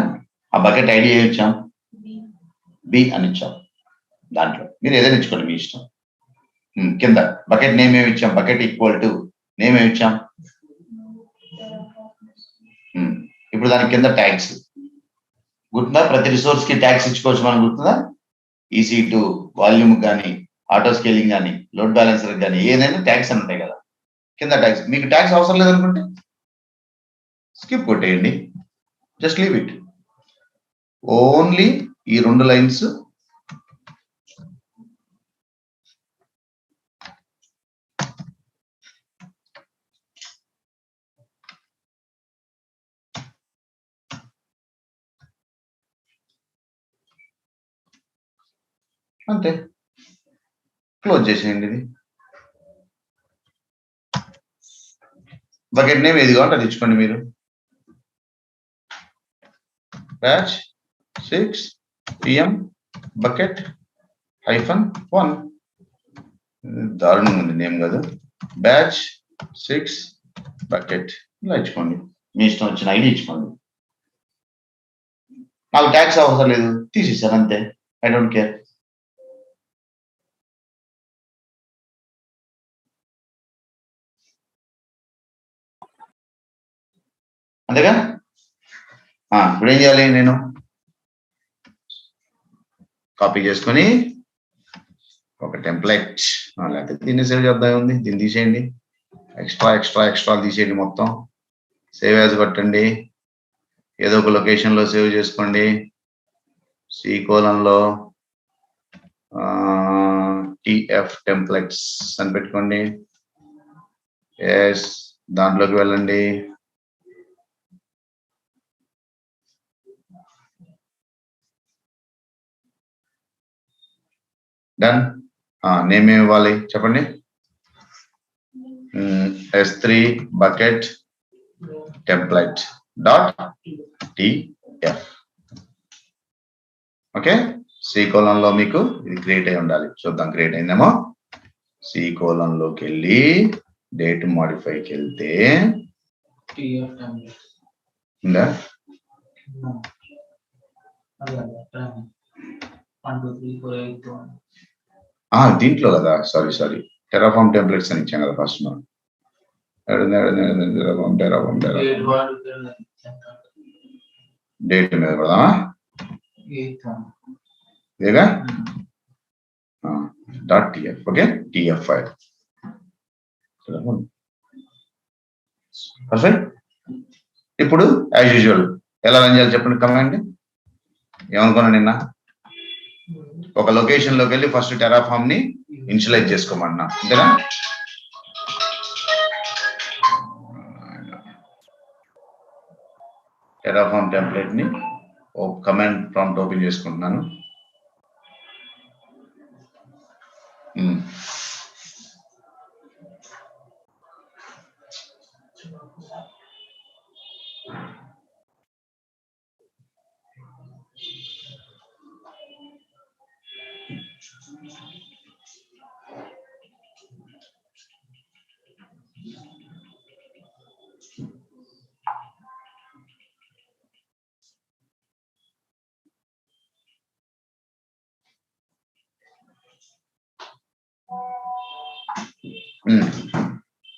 ఆ బకెట్ ఐడి ఏమి ఇచ్చాం? బి అని ఇచ్చాం. దాంట్లో మీరు ఏదైనా ఇచ్చుకోండి, మీ ఇష్టం. కింద బకెట్ నేమ్ ఏమి ఇచ్చాం? బకెట్ ఈక్వల్ టు నేమ్ ఏమి ఇచ్చాం? ఇప్పుడు దాని కింద ట్యాగ్స్ గుర్తుందా? ప్రతి రిసోర్స్ కి ట్యాగ్స్ ఇచ్చుకోవచ్చు మనం, గుర్తుందా? EC2 వాల్యూమ్ కానీ, ఆటో స్కేలింగ్ కానీ, లోడ్ బ్యాలెన్సర్ కానీ ఏదైనా ట్యాగ్స్ అని ఉంటాయి కదా కింద. ట్యాగ్స్ మీకు ట్యాగ్స్ అవసరం లేదనుకుంటే స్కిప్ కొట్టేయండి, జస్ట్ లీవ్ ఇట్. ఓన్లీ ఈ 2 లైన్స్ అంతే, క్లోజ్ చేసేయండి. ఇది బకెట్ నేమ్ ఏది కావాలంటే అది ఇచ్చుకోండి మీరు. Batch 6 PM bucket -1. దారుణంగా ఉంది నేమ్ కాదు, బ్యాచ్ 6 బకెట్ ఇలా ఇచ్చుకోండి. మీ ఇష్టం వచ్చిన ఐడి ఇచ్చుకోండి. నాకు ట్యాక్స్ అవసరం లేదు, తీసేసాను అంతే, ఐ డోంట్ కేర్. అంతేగా? ఇప్పుడు ఏం చేయాలి? నేను కాపీ చేసుకొని ఒక టెంప్లెట్, లేకపోతే దీన్ని సేవ్ చేద్దాం ఉంది, దీన్ని తీసేయండి, ఎక్స్ట్రా తీసేయండి మొత్తం. సేవ్ యాజ్ కొట్టండి, ఏదో ఒక లొకేషన్ లో సేవ్ చేసుకోండి. C:\\, TF టెంప్లెట్స్ అని పెట్టుకోండి. ఎస్, దాంట్లోకి వెళ్ళండి. డన్. నేమ్ ఏమి ఇవ్వాలి చెప్పండి? S3 bucket template .tf. Okay, C:\, మీకు ఇది క్రియేట్ అయి ఉండాలి. చూద్దాం క్రియేట్ అయిందేమో. C:\లోకి వెళ్ళి డేట్ మాడిఫైకి వెళ్తే ఉందా? One two three four eight దీంట్లో కదా, సారీ టెరాఫామ్ టెంప్లెట్స్ అని ఇచ్చాం కదా ఫస్ట్ మనం. టెరాఫామ్ డేట్ మీద పెడదామా? ఇదేగా .tf. Okay, tf file. Perfect. ఇప్పుడు యాజ్ యూజువల్ ఎలా రన్ చేయాలి చెప్పండి. కమాండ్ ఏమనుకున్నా నిన్న ఒక లొకేషన్ లోకి వెళ్ళి ఫస్ట్ టెరాఫామ్ ని ఇనిషియలైజ్ చేసుకోమన్నా, అంతేనా? టెరాఫామ్ టెంప్లెట్ ని కమాండ్ ప్రాంప్ట్ ఓపెన్ చేసుకుంటున్నాను.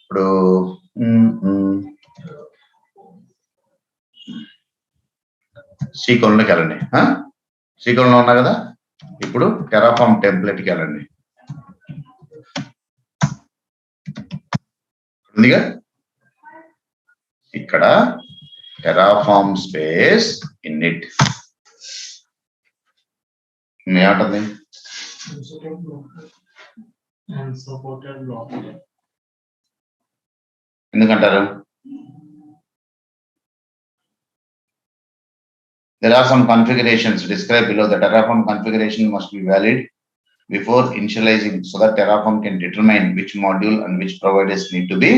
ఇప్పుడు శ్రీకోణంలోకి వెళ్ళండి. శ్రీకోణంలో ఉన్నా కదా, ఇప్పుడు టెరాఫామ్ టెంప్లెట్కి వెళ్ళండి. ఉందిగా ఇక్కడ టెరాఫామ్ స్పేస్ ఇన్నిట్ ఏమంటుంది? ఎందుకంటారు? There are some configurations described below. The Terraform configuration must be valid before initializing so that Terraform can determine which module and which providers need to be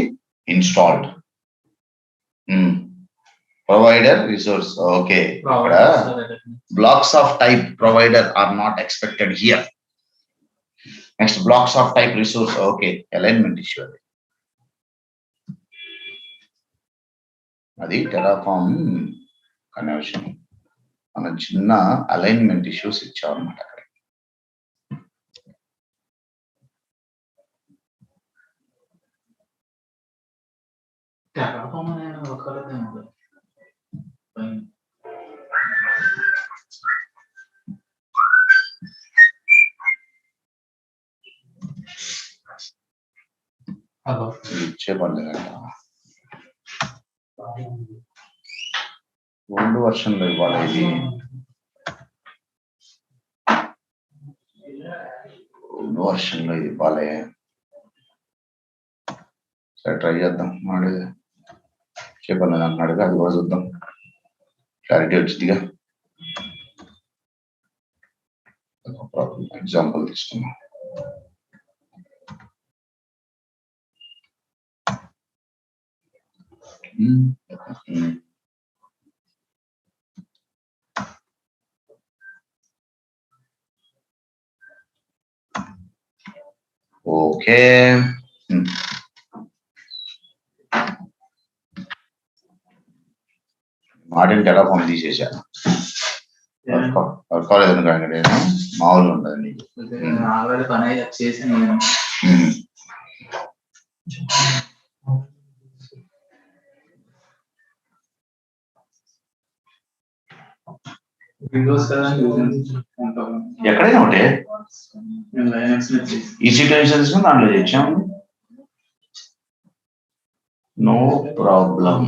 installed. Provider resource. Okay. Blocks of type provider are not expected here. Next, blocks of type resource. Okay. Alignment issue. అది Terraform conversion మన చిన్న alignment issues ఇచ్చామన్నమాట అక్కడ. ఇచ్చే పర్లేదంట, 2 వర్షన్లో ఇవ్వాలి. ఇది 2 వర్షన్లో ఇది ఇవ్వాలి. సరే ట్రై చేద్దాం. వాడు చెప్పలేదు అంటున్నాడుగా, అది కూడా చూద్దాం. క్లారిటీ వచ్చిందిగా. ఎగ్జాంపుల్ తీసుకున్నాం. ఓకే, మాటని టెరాఫామ్ తీసేసాను. వర్కాలేదు ఎందుకంటే మామూలుగా ఉండదు నీకు. ఎక్కడైనా ఒకటే ఈ సిట్యుయేషన్స్ దాంట్లో చేసాము. No problem.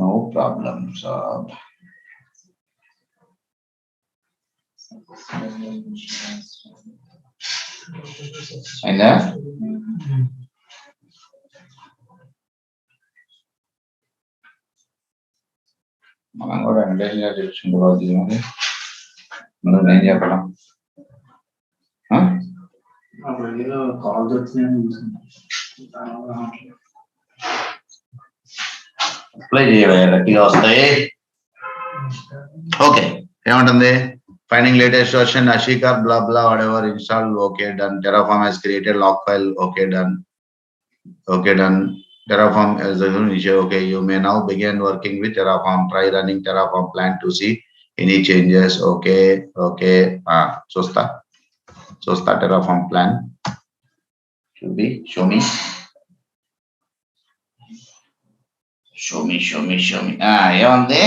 No problem, sir. అయిందా? మనం కూడా ఎంగేజ్గా తెచ్చుకుంటూ మరి మనం ఏం చెప్పడం? అప్లై చేయవా, గట్టిగా వస్తాయి. ఓకే, ఏమంటుంది? Finding latest version, Ashika, blah blah, whatever installed, okay, done. Terraform has created log file, okay, done. Okay, done. Terraform as a okay. You may now begin working with Terraform. Try running Terraform plan to see any changes. Okay, okay. Chosta Terraform plan. Should be show me. ఏముంది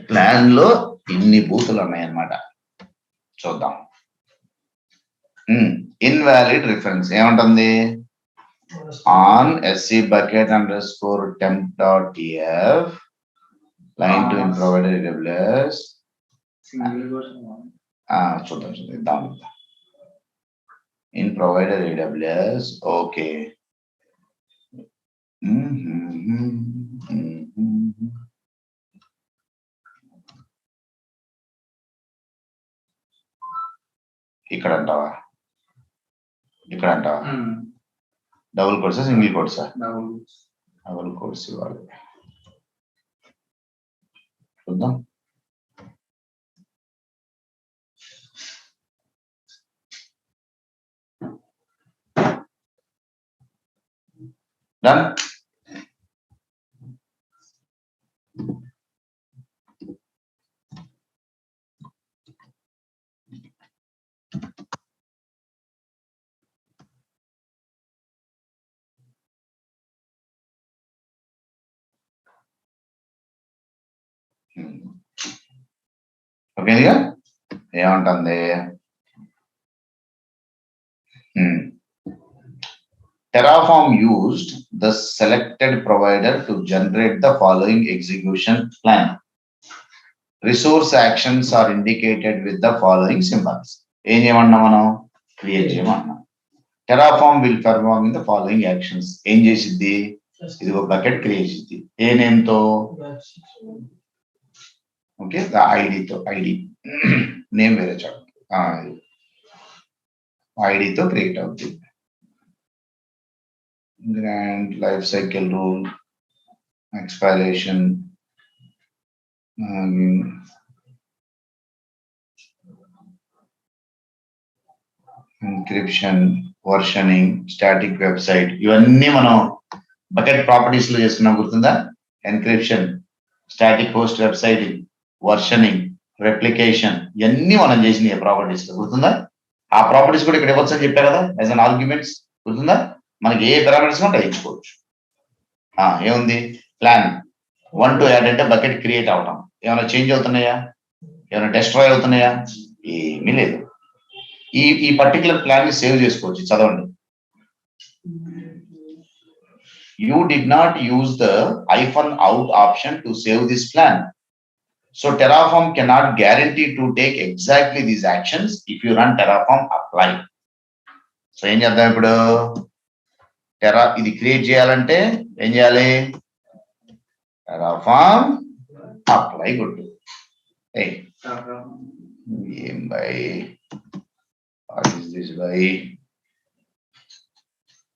plan లో ఇన్ని బూతులు ఉన్నాయన్నమాట. చూద్దాం. Invalid reference ఏముంటుంది? On sc bucket underscore temp.tf line to in provider AWS. చూద్దాం ఇద్దాం. In provider AWS, okay. ఇక్కడ అంటావా? డబుల్ కోర్సా సింగిల్ కోర్సా? డబుల్ కోర్స్ ఇవ్వాలి. చూద్దాం. డన్. ఓకేగా ఏమంటుంది? Terraform used the selected provider to generate the following execution plan. Resource actions are indicated with the following symbols. ఏం చేయమన్నా మనం? క్రియేట్ చేయమన్నా. Terraform will perform the following actions. ఏం చేసిద్ది? ఇది ఒక బకెట్ క్రియేట్ చేసిద్ది. ఏ నేమ్ తో? ఓకే, ఐడితో. ఐడి నేమ్ వేరే చాలు. ఐడితో క్రియేట్ అవుతుంది. Grant life cycle rule, expiration, encryption, versioning, static website. ఇవన్నీ మనం బకెట్ ప్రాపర్టీస్ లో చేసుకున్నాం, గుర్తుందా? Encryption, static host website, versioning, replication, ఇవన్నీ మనం చేసిన ప్రాపర్టీస్ లో, గుర్తుందా? ఆ ప్రాపర్టీస్ కూడా ఇక్కడ ఇవ్వచ్చు అని చెప్పారు కదా, యాజ్ అన్ ఆర్గ్యుమెంట్స్, గుర్తుందా? మనకి ఏ పారామీటర్స్ ఉంటే ఇచ్చుకోవచ్చు. ఏముంది? ప్లాన్ 1 to add అంటే బకెట్ క్రియేట్ అవటం. ఏమైనా చేంజ్ అవుతున్నాయా? ఏమైనా డెస్ట్రాయ్ అవుతున్నాయా? ఏమీ లేదు. ఈ పర్టికులర్ ప్లాన్ ని సేవ్ చేసుకోవచ్చు. చదవండి. You did not use the -out option to save this plan. So Terraform cannot guarantee to take exactly these actions if you run Terraform apply. So ఏం చేద్దాం ఇప్పుడు? ఇది క్రియేట్ చేయాలంటే ఏం చేయాలి? Terraform apply కొట్టు. ఏం by? What is this by?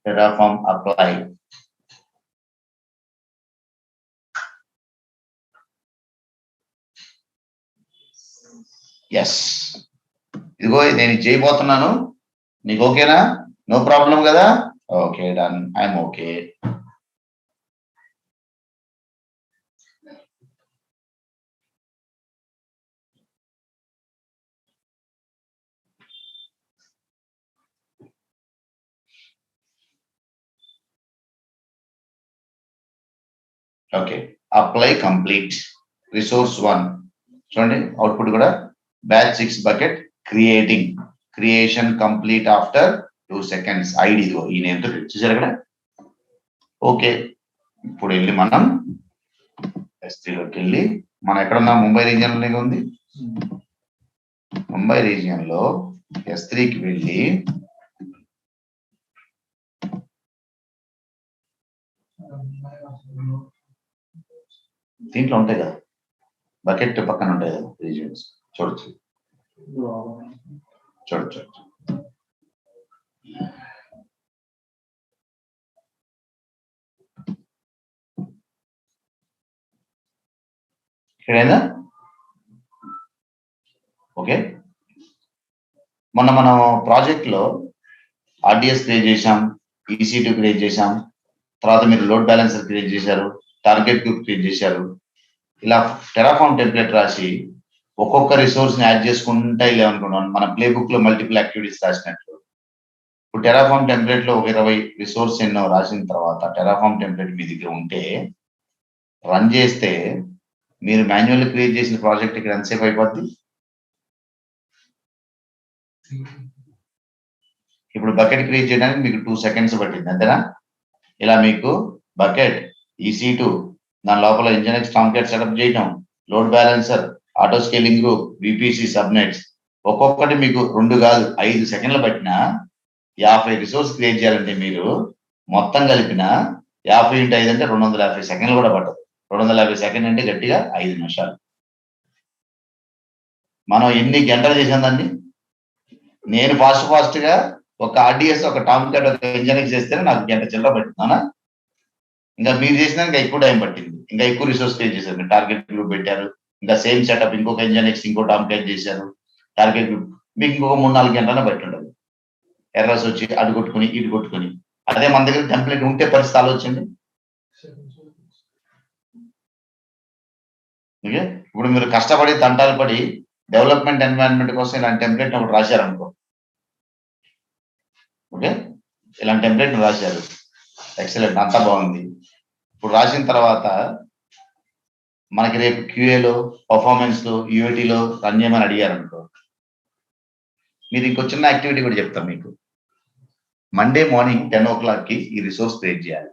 Terraform apply. Yes, ఇదిగో నేను చేయబోతున్నాను. నీకు ఓకేనా? నో ప్రాబ్లం కదా? Okay, done. I'm okay. Okay, apply complete. Resource 1 చూడండి, అవుట్పుట్ కూడా batch 6 bucket creating, creation complete after 2 seconds. ID ఇదిగో ఈ నేమ్ తో చూసారు ఇక్కడ. ఓకే, ఇప్పుడు వెళ్ళి మనం S3లోకి వెళ్ళి, మనం ఎక్కడ ఉన్నాం? ముంబై రీజియన్ లోనే ఉంది. ముంబై రీజియన్ లో S3కి వెళ్ళి దీంట్లో ఉంటాయి కదా బకెట్ పక్కన ఉంటాయి కదా రీజియన్స్, చూడొచ్చు. ఇక్కడైనా ఓకే. మొన్న మనం ప్రాజెక్ట్ లో ఆర్డిఎస్ క్రియేట్ చేశాం, EC2 క్రియేట్ చేశాం, తర్వాత మీరు లోడ్ బ్యాలెన్సర్ క్రియేట్ చేశారు, టార్గెట్ గ్రూప్ క్రియేట్ చేశారు. ఇలా టెరాఫామ్ టెంప్లెట్ రాసి ఒక్కొక్క రిసోర్స్ ని యాడ్ చేసుకుంటా ఇలా అనుకున్నాను. మన ప్లే బుక్ లో మల్టిపుల్ యాక్టివిటీస్ రాసినట్లు. ఇప్పుడు టెరాఫామ్ టెంప్లెట్ లో ఒక 20 రిసోర్స్ ఎన్నో రాసిన తర్వాత టెరాఫామ్ టెంప్లెట్ మీ దగ్గర ఉంటే రన్ చేస్తే మీరు మాన్యువల్ క్రియేట్ చేసిన ప్రాజెక్ట్ ఇక్కడ ఎంతసేపు అయిపోద్ది? ఇప్పుడు బకెట్ క్రియేట్ చేయడానికి మీకు 2 seconds పట్టింది అంతేనా? ఇలా మీకు బకెట్, EC2, దాని లోపల ఇంజనెక్స్ టామ్క్యాట్ సెటప్ చేయటం, load balancer, auto scaling group, VPC subnets, ఒక్కొక్కటి మీకు 2 కాదు 5 సెకండ్లు పట్టినా 50 రిసోర్స్ క్రియేట్ చేయాలంటే మీరు మొత్తం కలిపిన 50 × 5 అంటే 250 సెకండ్లు కూడా పట్టదు. 250 సెకండ్ అంటే గట్టిగా 5 నిమిషాలు. మనం ఎన్ని గంటలు చేసాం దాన్ని? నేను ఫాస్ట్ గా ఒక ఆర్డిఎస్, ఒక టామ్క్యాట్, ఒక ఇంజనెక్స్ చేస్తేనే నాకు గంట చిల్లర పట్టిందా? ఇంకా మీరు చేసినా ఇంకా ఎక్కువ టైం పట్టింది, ఇంకా ఎక్కువ రిసోర్స్ క్రియేట్ చేశారు, మీరు టార్గెట్ గ్రూప్ పెట్టారు, ఇంకా సేమ్ సెటప్ ఇంకొక ఇంజనెక్స్, ఇంకో టామ్క్యాట్ చేశారు, టార్గెట్ గ్రూప్, మీకు ఇంకొక 3-4 గంటలనే బట్టి ఉండదు. ఎర్రర్స్ వచ్చి అటు కొట్టుకుని ఇటు కొట్టుకుని. అదే మన దగ్గర టెంప్లెట్ ఉంటే పరిస్థితి ఆలోచించండి. ఓకే, ఇప్పుడు మీరు కష్టపడి తంటాలు పడి డెవలప్మెంట్ ఎన్వైరన్మెంట్ కోసం ఇలాంటి టెంప్లెట్ ఒకటి రాశారనుకో. ఓకే, ఇలాంటి టెంప్లెట్ రాశారు, ఎక్సలెంట్, అంతా బాగుంది. ఇప్పుడు రాసిన తర్వాత మనకి రేపు QAలో, పర్ఫార్మెన్స్ లో, UATలో రన్ చేయమని అడిగారు అనుకో, మీరు ఇంకో చిన్న యాక్టివిటీ కూడా చెప్తాం మీకు. మండే మార్నింగ్ 10 o'clockకి ఈ రిసోర్స్ క్రియేట్ చేయాలి.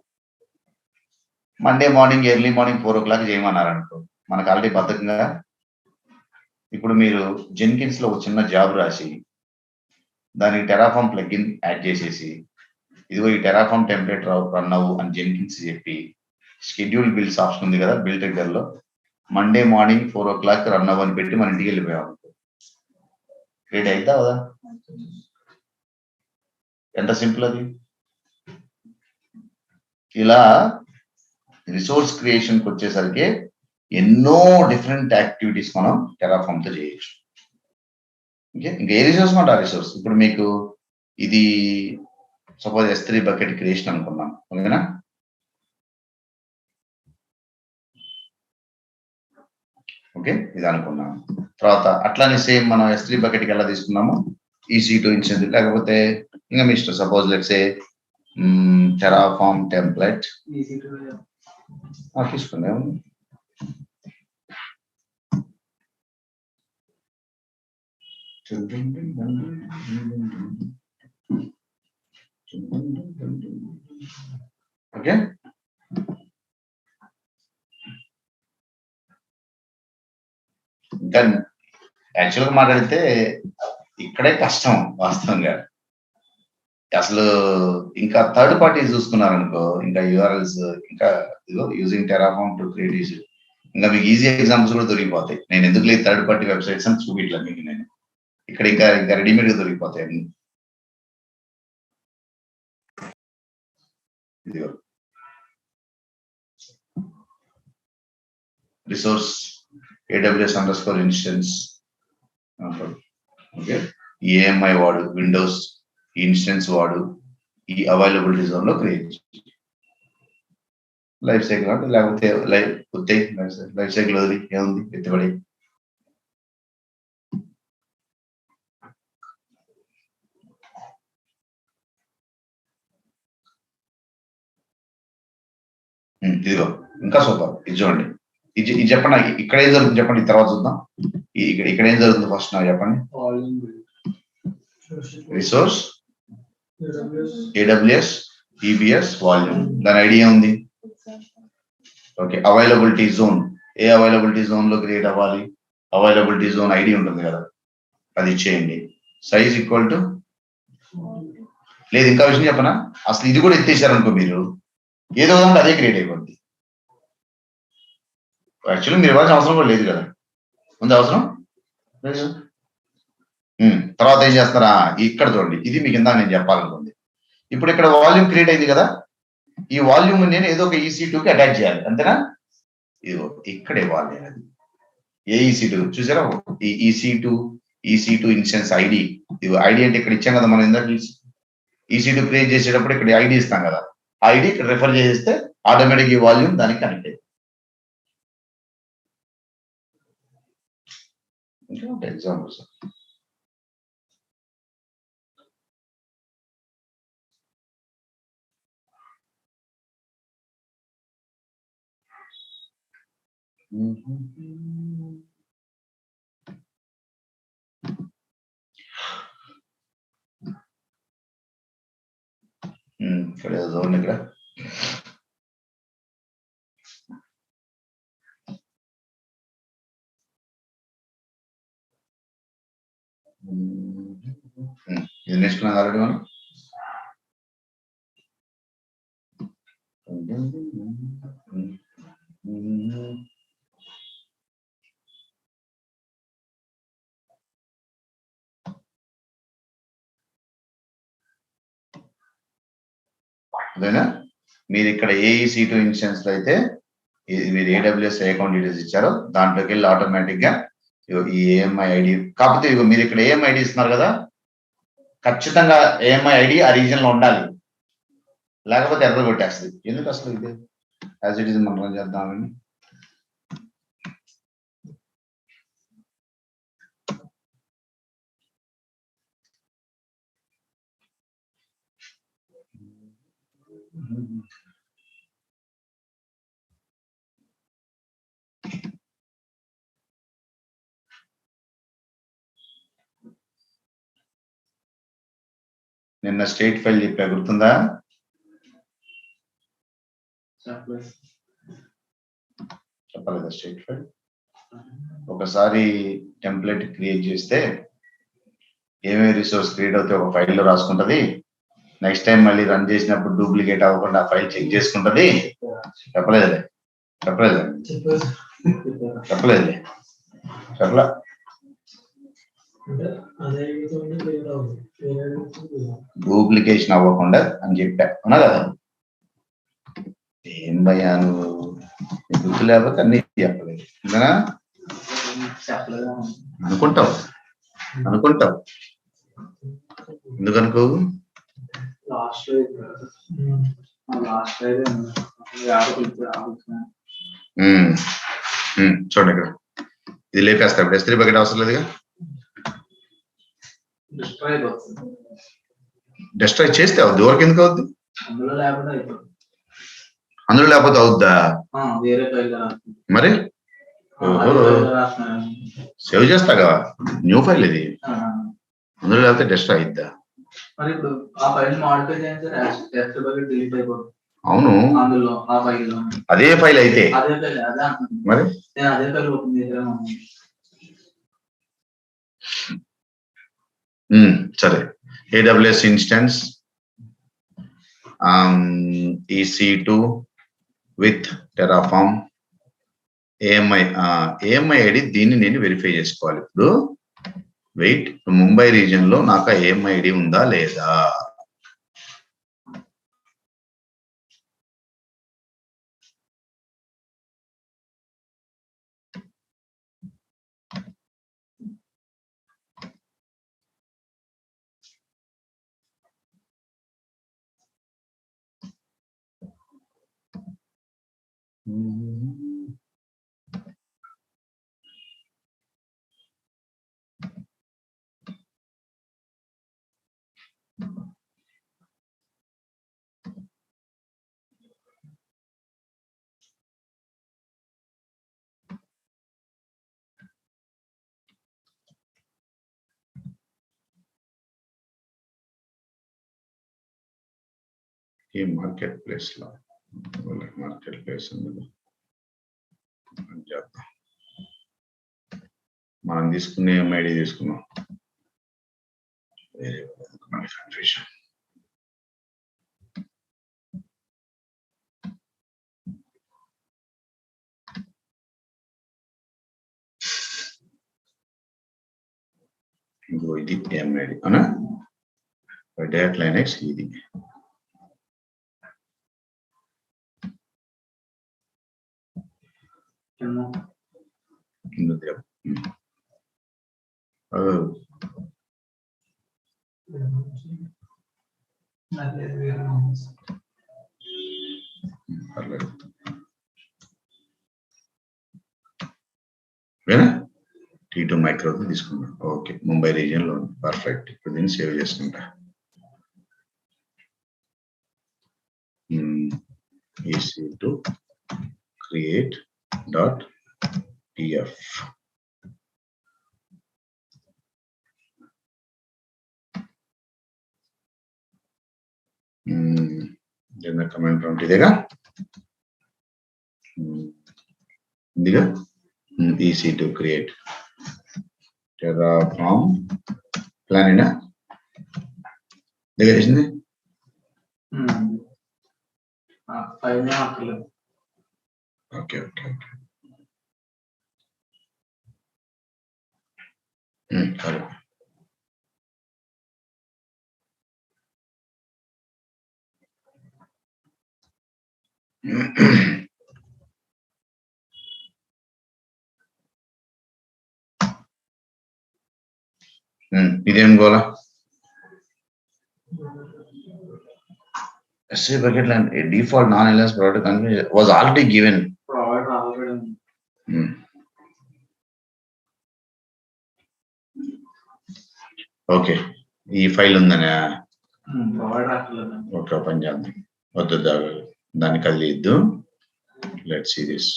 Monday morning early morning 4 o'clock చేయమన్నారు అనుకో, మనకు ఆల్రెడీ బద్ధకంగా. ఇప్పుడు మీరు జెన్కిన్స్ లో ఒక చిన్న జాబ్ రాసి దానికి టెరాఫామ్ ప్లగిన్ యాడ్ చేసేసి, ఇదిగో ఈ టెరాఫామ్ టెంప్లెట్ రన్ అవ్వు అని జెన్కిన్స్ చెప్పి, షెడ్యూల్ బిల్డ్స్ ఆప్షన్ ఉంది కదా బిల్డ్ ట్రిగ్గర్ లో, మండే మార్నింగ్ 4 o'clock రన్ అవ్వని పెట్టి మన ఇంటికి వెళ్ళిపోయాం అనుకో, క్రియేట్ అవుతా కదా? ఎంత సింపుల్ అది. ఇలా రిసోర్స్ క్రియేషన్కి వచ్చేసరికి ఎన్నో డిఫరెంట్ యాక్టివిటీస్ మనం టెరాఫామ్ తో చేయొచ్చు. ఓకే, ఇంకా ఏ రిసోర్స్ మాట ఆ రిసోర్స్. ఇప్పుడు మీకు ఇది సపోజ్ S3 బకెట్ క్రియేషన్ అనుకున్నాం, ఓకేనా? ఓకే, ఇది అనుకున్నాం. తర్వాత అట్లానే సేమ్ మనం S3 బకెట్కి ఎలా తీసుకున్నాము, EC2 ఇన్స్టెన్స్, లేకపోతే ఇంకా మీ ఇష్టం. Suppose let's say Terraform template తీసుకున్నాం. ఓకే, ఇంకా యాక్చువల్ గా మాట్లాడితే ఇక్కడే కష్టం వాస్తవంగా. అసలు ఇంకా థర్డ్ పార్టీ చూసుకున్నారనుకో, ఇంకా URLs, ఇంకా యూజింగ్ టెరాఫామ్ టు క్రియేట్, ఇంకా మీకు ఈజీ ఎగ్జాంపుల్స్ కూడా దొరికిపోతాయి. నేను ఎందుకు లేదు థర్డ్ పార్టీ వెబ్సైట్స్ అని చూపించలేదు మీకు. నేను ఇక్కడ ఇంకా రెడీమేడ్ గా దొరికిపోతాయి అన్ని. ఇదిగో రిసోర్స్ AWS_instance. ఓకే, ఈ AMI వాడు, విండోస్ ఇన్స్టెన్స్ వాడు, ఈ అవైలబిలిటీ జోన్ లో క్రియేట్ లైఫ్ సైకిల్ అంటే, లేకపోతే లైఫ్ సైకిల్ వదిలి ఏముంది ఎత్తుబడి. ఇదిగో ఇంకా సూపర్, ఇది చూడండి. ఇది చెప్పండి, ఇక్కడ ఏం జరుగుతుంది చెప్పండి, తర్వాత చూద్దాం. ఇక్కడ ఏం జరుగుతుంది ఫస్ట్ నాకు చెప్పండి. రిసోర్స్ AWS EBS వాల్యూమ్, దాని ఐడియా ఉంది. ఓకే, అవైలబిలిటీ జోన్, ఏ అవైలబిలిటీ జోన్ లో క్రియేట్ అవ్వాలి, అవైలబిలిటీ జోన్ ఐడి ఉంటుంది కదా, అది ఇచ్చేయండి. సైజ్ ఈక్వల్ టు, లేదు ఇంకా విషయం చెప్పనా, అసలు ఇది కూడా ఎత్తేసారనుకో మీరు, ఏదో ఉంటే అదే క్రియేట్ అయిపోద్ది. యాక్చువల్లీ మీరు ఇవ్వాల్సిన అవసరం కూడా లేదు కదా, ఉంది అవసరం. తర్వాత ఏం చేస్తారా, ఇక్కడ చూడండి, ఇది మీకు ఇందాక నేను చెప్పాలనుకుంది. ఇప్పుడు ఇక్కడ వాల్యూమ్ క్రియేట్ అయింది కదా, ఈ వాల్యూమ్ నేను ఏదో ఒక EC2కి అటాచ్ చేయాలి, అంతేనా? ఇదిగో ఇక్కడ ఇవ్వాలి అది, ఏ EC2 చూసారా, ఈ EC2 EC2 instance ID. ID అంటే ఇక్కడ ఇచ్చాం కదా మనం ఇందాక EC2 క్రియేట్ చేసేటప్పుడు ఇక్కడ ఐడి ఇస్తాం కదా, ఐడి ఇక్కడ రెఫర్ చేస్తే ఆటోమేటిక్ ఈ వాల్యూమ్ దానికి కనెక్ట్ అయ్యింది. ఇంకా ఎగ్జాంపుల్స్ ఇక్కడ చూడండి, ఇక్కడ ఇది నేర్చుకున్నాం ఆల్రెడీ మనం. అదేనా, మీరు ఇక్కడ EC2 ఇన్స్టెన్స్ లో అయితే మీరు AWS అకౌంట్ డీటెయిల్స్ ఇచ్చారో దాంట్లోకి వెళ్ళి ఆటోమేటిక్ గా ఈ AMI ఐడి, కాకపోతే ఇగో మీరు ఇక్కడ AMI ఐడి ఇస్తున్నారు కదా, ఖచ్చితంగా AMI ఐడి ఆ రీజన్ లో ఉండాలి, లేకపోతే ఎర్రర్ కొట్టేస్తుంది. ఎందుకు అసలు ఇది యాజ్ ఇట్ ఈస్ మనం రన్ చేద్దామని. నిన్న స్టేట్ ఫైల్ చెప్పా, గుర్తుందా? చెప్పలేదా స్టేట్ ఫైల్? ఒకసారి టెంప్లెట్ క్రియేట్ చేస్తే ఏమేమి రిసోర్స్ క్రియేట్ అవుతే ఒక ఫైల్లో రాసుకుంటది. నెక్స్ట్ టైం మళ్ళీ రన్ చేసినప్పుడు డూప్లికేట్ అవ్వకుండా ఆ ఫైల్ చెక్ చేసుకుంటది. చెప్పలేదులే చెప్పలా డూప్లికేషన్ అవ్వకుండా అని చెప్పా, అవునా కదా? ఏం భయ్యా నువ్వు గుర్తు లేకపోతే అన్ని చెప్పలేదు అనుకుంటావు ఎందుకనుకో. చూడండి ఇక్కడ ఇది లేపేస్తా. ఇప్పుడు S3 బకెట్ అవసరం లేదుగా, డిస్ట్రాయ్ చేస్తే అవుద్ది. ఎవరికి ఎందుకు అవుద్ది? అందులో లేకపోతే అవుద్దా మరి? సేవ్ చేస్తా కదా, న్యూ ఫైల్ ఇది, అందులో లేకపోతే డిస్ట్రాయ్ అయిద్దా? అవును, అదే ఫైల్ అయితే మరి. సరే, AWS instance EC2 with Terraform AMI ID. దీన్ని నేను వెరిఫై చేసుకోవాలి. ఇప్పుడు వెయిట్, ముంబై రీజియన్ లో నాకు AMI ఐడి ఉందా లేదా? ఈ మార్కెట్ ప్లేస్ లో మార్కెట్ ప్లేస్ చేద్దాం. మనం తీసుకునే MID తీసుకున్నాం, కన్ఫ్యూషన్. ఇది MID అవునా? డైరెక్ట్ లైనెక్స్ ఇది. పర్లేదు. ఓకేనా? T2 మైక్రో తీసుకున్నాం. ఓకే, ముంబై రీజియన్ లో పర్ఫెక్ట్. ఇప్పుడు దీన్ని సేవ్ చేసుకుంటా. EC2 create dot pf. Then the command prompt idega. Indiga EC2 create Terraform plan ina diga isinde 5 hakkలు. Okay. Correct. ఇదేం గోలా SA bucket line a default non-alias product was already given. Provider already. Okay, ఈ file ఉందనే Provider hakkలు. Okay, open చేద్దాం. వద్దు, దాన్ని కదిలిద్దు. Let's see this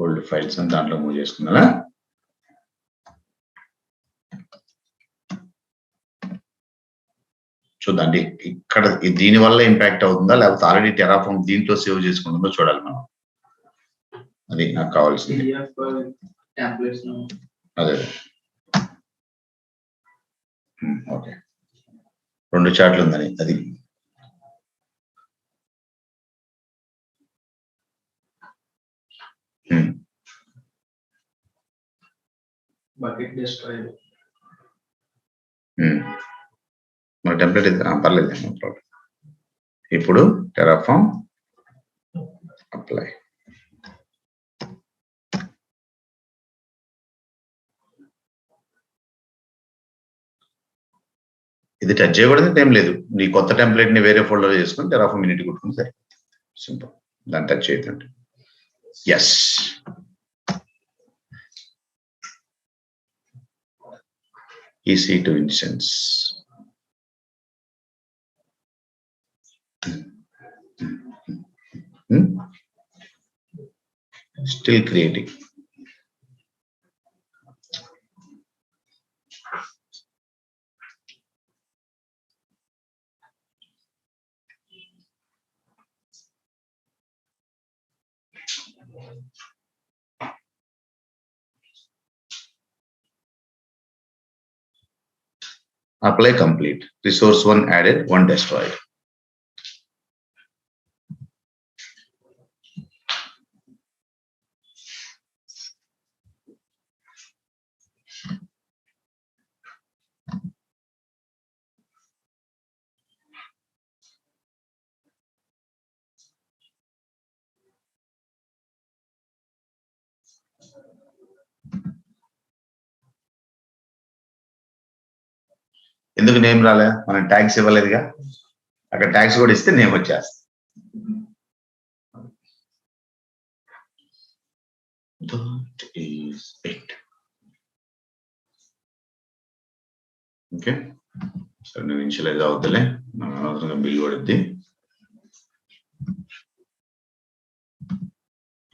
old files అని దాంట్లో మూవ్ చేసుకున్నా. చూద్దండి ఇక్కడ దీని వల్ల ఇంపాక్ట్ అవుతుందా లేకపోతే ఆల్రెడీ టెరాఫార్మ్ దీంట్లో సేవ్ చేసుకుంటుందో చూడాలి మనం. అది నాకు కావాల్సింది. అదే ఓకే, 2 చాట్లు ఉందని అది. Bucket destroyed. మన టెంప్లెట్ ఇది పర్లేదు, ఇప్పుడు టెరాఫార్మ్ అప్లై. ఇది టచ్ చేయకూడదు ఏం లేదు. నీ కొత్త టెంప్లెట్ ని వేరే ఫోల్డర్ చేసుకుని టెరాఫార్మ్ యూనిట్ కొట్టుకుని సరే, సింపుల్. దాన్ని టచ్ చేయదండి. Yes, EC2 instance. Still creating. Apply complete. Resource 1 added, 1 destroyed. ఎందుకు నేమ్ రాలే? మనం ట్యాగ్స్ ఇవ్వలేదుగా. అక్కడ ట్యాగ్స్ కూడా ఇస్తే నేమ్ వచ్చేస్తుంది. That is it. ఓకే, సరే నేను ఇనిషియలైజ్ అవుతలే, నాకు అనవసరంగా బిల్ పడుద్ది.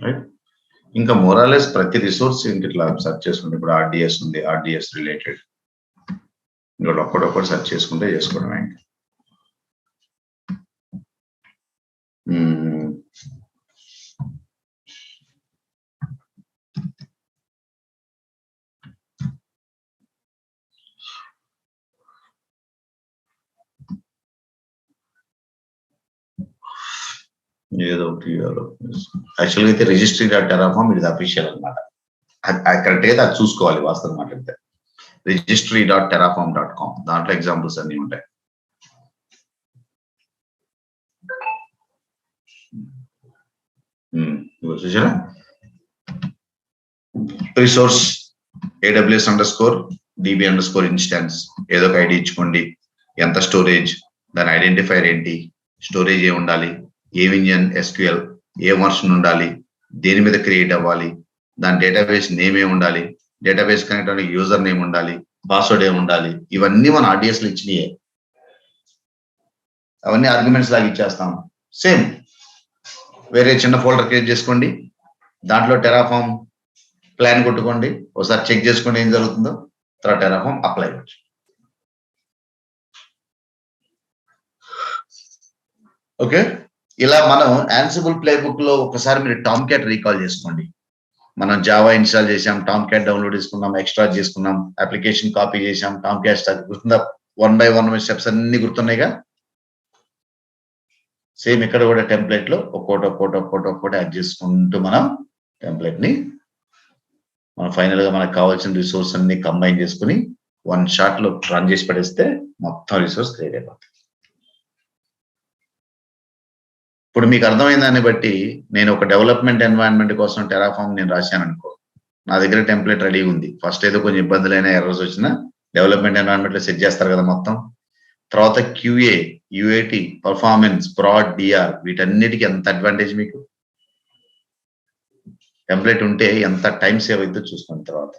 రైట్, ఇంకా మోరాలెస్ ప్రతి రిసోర్స్ ఇట్లా సెర్చ్ చేసుకుంటే, ఇప్పుడు RDS ఉంది, RDS రిలేటెడ్ ఇంకా ఒక్కడొక్కడు సెర్చ్ చేసుకుంటే చేసుకోవడమే. ఏదో యాక్చువల్గా అయితే registry.terraform ఇది అఫీషియల్ అనమాట. కరెక్ట్ అయితే అది చూసుకోవాలి వాస్తవం మాట్లాడితే. registry.terraform.com దాంట్లో ఎగ్జాంపుల్స్ అన్ని ఉంటాయి. చూసారా, రిసోర్స్ AWS_DB_instance ఏదో ఒక ఐడి ఇచ్చుకోండి. ఎంత స్టోరేజ్, దాని ఐడెంటిఫైర్ ఏంటి, స్టోరేజ్ ఏ ఉండాలి, ఏ ఇంజన్ SQL, ఏ వర్షన్ ఉండాలి, దేని మీద క్రియేట్ అవ్వాలి, దాని డేటాబేస్ నేమ్ ఏ ఉండాలి, డేటాబేస్ కనెక్ట్ అవ్వడానికి యూజర్ నేమ్ ఉండాలి, పాస్వర్డ్ ఏ ఉండాలి. ఇవన్నీ మన RDS లో ఇచ్చినాయే. అవన్నీ ఆర్గ్యుమెంట్స్ లాగా ఇచ్చేస్తాం. సేమ్ వేరే చిన్న ఫోల్డర్ క్రియేట్ చేసుకోండి, దాంట్లో టెరాఫామ్ ప్లాన్ కొట్టుకోండి, ఒకసారి చెక్ చేసుకోండి ఏం జరుగుతుందో, తర్వాత టెరాఫామ్ అప్లై చేయొచ్చు. ఓకే, ఇలా మనం యాన్సిబుల్ ప్లేబుక్ లో ఒకసారి మీరు టామ్ క్యాట్ రీకాల్ చేసుకోండి. మనం జావా ఇన్స్టాల్ చేసాం, టామ్ క్యాట్ డౌన్లోడ్ చేసుకున్నాం, ఎక్స్ట్రాక్ట్ చేసుకున్నాం, అప్లికేషన్ కాపీ చేసాం, టామ్ క్యాట్ స్టాక్ గుర్తుందా? 1 by 1 స్టెప్స్ అన్ని గుర్తున్నాయిగా. సేమ్ ఇక్కడ కూడా టెంప్లెట్ లో ఒక్కోటి యాడ్ చేసుకుంటూ మనం టెంప్లెట్ ని మనం ఫైనల్ గా మనకు కావాల్సిన రిసోర్స్ అన్ని కంబైన్ చేసుకుని 1 షాట్ లో రన్ చేసి పడేస్తే మొత్తం రిసోర్స్ క్రియేట్ అయిపోతుంది. ఇప్పుడు మీకు అర్థమైన దాన్ని బట్టి నేను ఒక డెవలప్మెంట్ ఎన్వైరన్మెంట్ కోసం టెరాఫామ్ నేను రాశాను అనుకో, నా దగ్గర టెంప్లెట్ రెడీ ఉంది. ఫస్ట్ ఏదో కొంచెం ఇబ్బందులైన ఎర్రర్స్ వచ్చినా డెవలప్మెంట్ ఎన్వైరన్మెంట్ లో సెట్ చేస్తారు కదా మొత్తం. తర్వాత QA, UAT, performance, proud, DR వీటన్నిటికీ ఎంత అడ్వాంటేజ్ మీకు. టెంప్లెట్ ఉంటే ఎంత టైం సేవ్ అవుతుందో చూసుకున్న తర్వాత.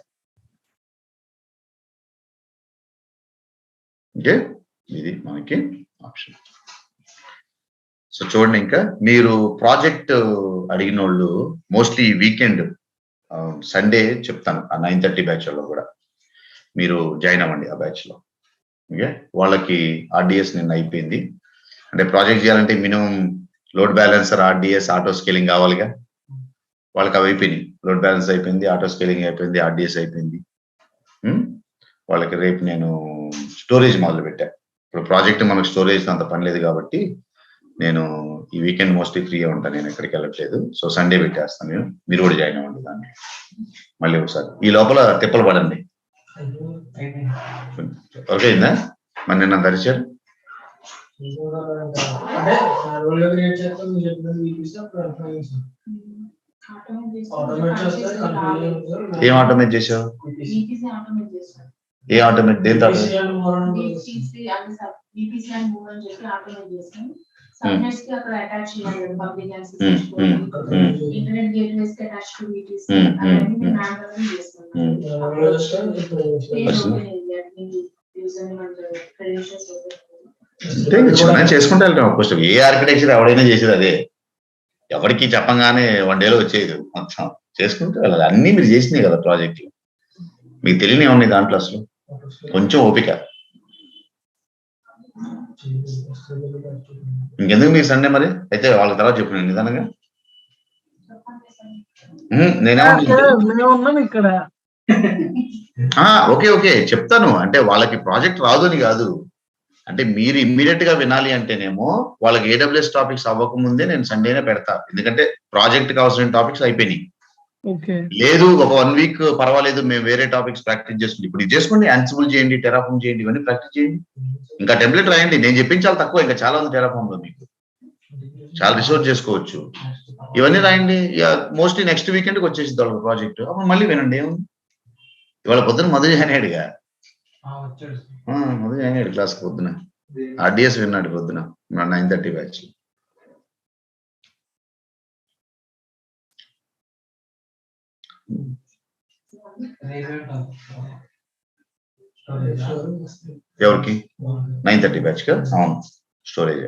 ఓకే, ఇది మనకి ఆప్షన్. సో చూడండి, ఇంకా మీరు ప్రాజెక్ట్ అడిగిన వాళ్ళు మోస్ట్లీ వీకెండ్ సండే చెప్తాను, ఆ 9:30 బ్యాచ్ లో కూడా మీరు జాయిన్ అవ్వండి ఆ బ్యాచ్ లో. ఓకే, వాళ్ళకి RDS నిన్న అయిపోయింది. అంటే ప్రాజెక్ట్ చేయాలంటే minimum load balancer, RDS, auto scaling కావాలిగా. వాళ్ళకి అవి అయిపోయినాయి. లోడ్ బ్యాలెన్స్ అయిపోయింది, ఆటో స్కేలింగ్ అయిపోయింది, RDS అయిపోయింది. వాళ్ళకి రేపు నేను స్టోరేజ్ మొదలు పెట్టా. ఇప్పుడు ప్రాజెక్ట్ మనకు స్టోరేజ్ అంత పని లేదు కాబట్టి నేను ఈ వీకెండ్ మోస్ట్లీ ఫ్రీగా ఉంటాను, నేను ఎక్కడికి వెళ్ళట్లేదు. సో సండే పెట్టేస్తాను నేను, మీరు కూడా జాయిన్ అవ్వండి దాన్ని. మళ్ళీ ఒకసారి ఈ లోపల తిప్పలు పడండి. ఓకే అయిందా? మరి నిన్న దరిచారు ఏం ఆటోమేట్ చేసావు? ఏ ఆటోమేట్, దేంతో చేసుకుంటే వెళ్తాం. ఏ ఆర్కిటెక్చర్ ఎవడైనా చేసేది అదే, ఎవరికి చెప్పంగానే 1 డేలో వచ్చేది. మొత్తం చేసుకుంటూ వెళ్ళాలి. అన్ని మీరు చేసినాయి కదా ప్రాజెక్టులు, మీకు తెలియని ఉన్నాయి దాంట్లో. అసలు కొంచెం ఓపిక. ఇంకెందుకు మీరు సండే మరి అయితే వాళ్ళ తర్వాత చెప్పిన నిదానంగా. నేనేమన్నా ఇక్కడ ఓకే చెప్తాను. అంటే వాళ్ళకి ప్రాజెక్ట్ రాదు అని కాదు, అంటే మీరు ఇమ్మీడియట్ గా వినాలి అంటేనేమో వాళ్ళకి AWS టాపిక్స్ అవ్వకముందే నేను సండేనే పెడతా. ఎందుకంటే ప్రాజెక్ట్ కావాల్సిన టాపిక్స్ అయిపోయినాయి. లేదు ఒక 1 వీక్ పర్వాలేదు, మేము వేరే టాపిక్స్ ప్రాక్టీస్ చేసుకుంటాం. ఇప్పుడు ఇది చేసుకోండి, యాన్సిబుల్ చేయండి, టెరాఫామ్ చేయండి, ఇవన్నీ ప్రాక్టీస్ చేయండి. ఇంకా టెంప్లెట్ రాయండి. నేను చెప్పింది చాలా తక్కువ, ఇంకా చాలా ఉంది టెరాఫామ్ లో, మీకు చాలా రిసోర్స్ చేసుకోవచ్చు. ఇవన్నీ రాయండి. మోస్ట్లీ నెక్స్ట్ వీకెండ్ కి వచ్చేసింది వాళ్ళకి ప్రాజెక్ట్. అప్పుడు మళ్ళీ వినండి. ఏముంది, ఇవాళ పొద్దున మధు జాయిన్ అయ్యాడుగా, మధు జాయిన్ అయ్యాడు క్లాస్ పొద్దున. RDS విన్నాడు పొద్దున 9:30 బ్యాచ్. ఎవరికి 9:30 బ్యాచ్ కా? అవును, స్టోరేజ్.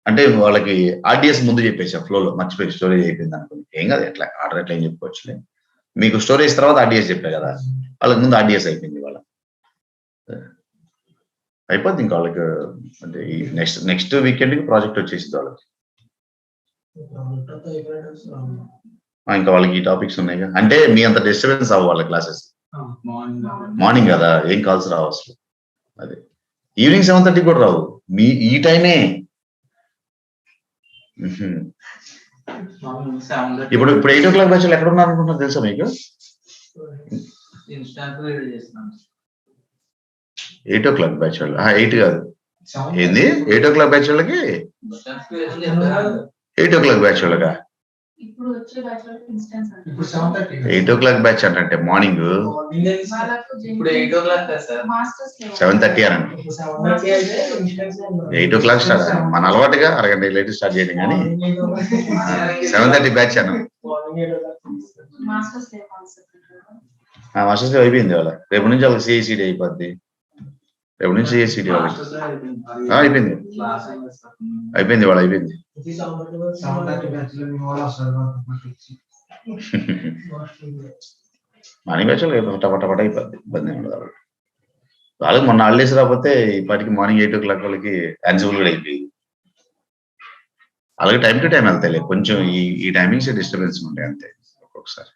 అంటే వాళ్ళకి RDS ముందు చెప్పేసా ఫ్లోలో, మర్చిపోయి స్టోరేజ్ అయిపోయింది అనుకోండి. ఏం కాదు, ఎట్లా ఆర్డర్ ఎట్లా ఏం చెప్పుకోవచ్చులే. మీకు స్టోరేజ్ తర్వాత RDS చెప్పా కదా, వాళ్ళకి ముందు RDS అయిపోయింది. వాళ్ళ అయిపోద్ది ఇంకా వాళ్ళకి. అంటే ఈ నెక్స్ట్ వీకెండ్ కి ప్రాజెక్ట్ వచ్చేసింది వాళ్ళకి. ఇంకా వాళ్ళకి ఈ టాపిక్స్ ఉన్నాయి. అంటే మీ అంత డిస్టర్బెన్స్ అవ్వ వాళ్ళ క్లాసెస్. మార్నింగ్ కదా, ఏం కాల్స్ రావు అసలు. అదే ఈవినింగ్ 7:30 కూడా రావు, మీ ఈ టైమే. ఇప్పుడు 8 o'clock బ్యాచ్ ఎక్కడ ఉన్నారు అనుకుంటున్నారు తెలుసా మీకు? 8 o'clock బ్యాచ్ వాళ్ళు 8 కాదు, ఏంది 8 o'clock బ్యాచ్ వాళ్ళకి 8 o'clock బ్యాచ్ వాళ్ళగా ఇప్పుడు వచ్చే బ్యాచులర్ ఇన్స్టెన్స్ అంటే ఇప్పుడు 7:30 8 o'clock బ్యాచ్ అంటే మార్నింగ్ వాళ్ళకు ఇప్పుడు 8 o'clock కదా సార్. మాస్టర్స్ 7:30 అనండి. 7:30 అయితే ఇన్స్టెన్స్ 8 o'clock స్టార్ట్ మన అలవాటుగా అరగంట లేట్ స్టార్ట్ చేయడం కానీ 7:30 బ్యాచ్ అన్న మాస్టర్స్ మాస్టర్స్ అయిపోయింది వాళ్ళ రేపు నుంచి వాళ్ళకి సిఐసిడి అయిపోద్ది. రేపు నుంచి సిఐసిడి వాళ్ళకి అయిపోయింది అయిపోయింది వాళ్ళు అయిపోయింది. 7:30 బ్యాచ్ లో మీ వాళ్ళు వస్తారు. మార్నింగ్ బ్యాచ్ పట అయిపోద్ది, ఇబ్బంది ఏమి ఉండదు. వాళ్ళకి మొన్న హాలిడేస్ రాకపోతే ఇప్పటికి మార్నింగ్ 8 o'clock వాళ్ళకి యాన్సిబుల్ కూడా అయిపోయింది. అలాగే టైం టు టైం వెళ్తాయి, కొంచెం ఈ టైమింగ్స్ డిస్టర్బెన్స్ ఉంటాయి అంతే ఒక్కొక్కసారి.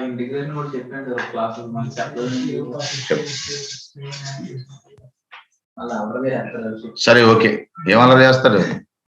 ఇంటిగ్రేషన్ కూడా చెప్పాను సార్ క్లాస్ మనకి చెప్పలేదు. అలా ఎవరు చేస్తారు? సరే ఓకే, ఏమన్నా చేస్తారు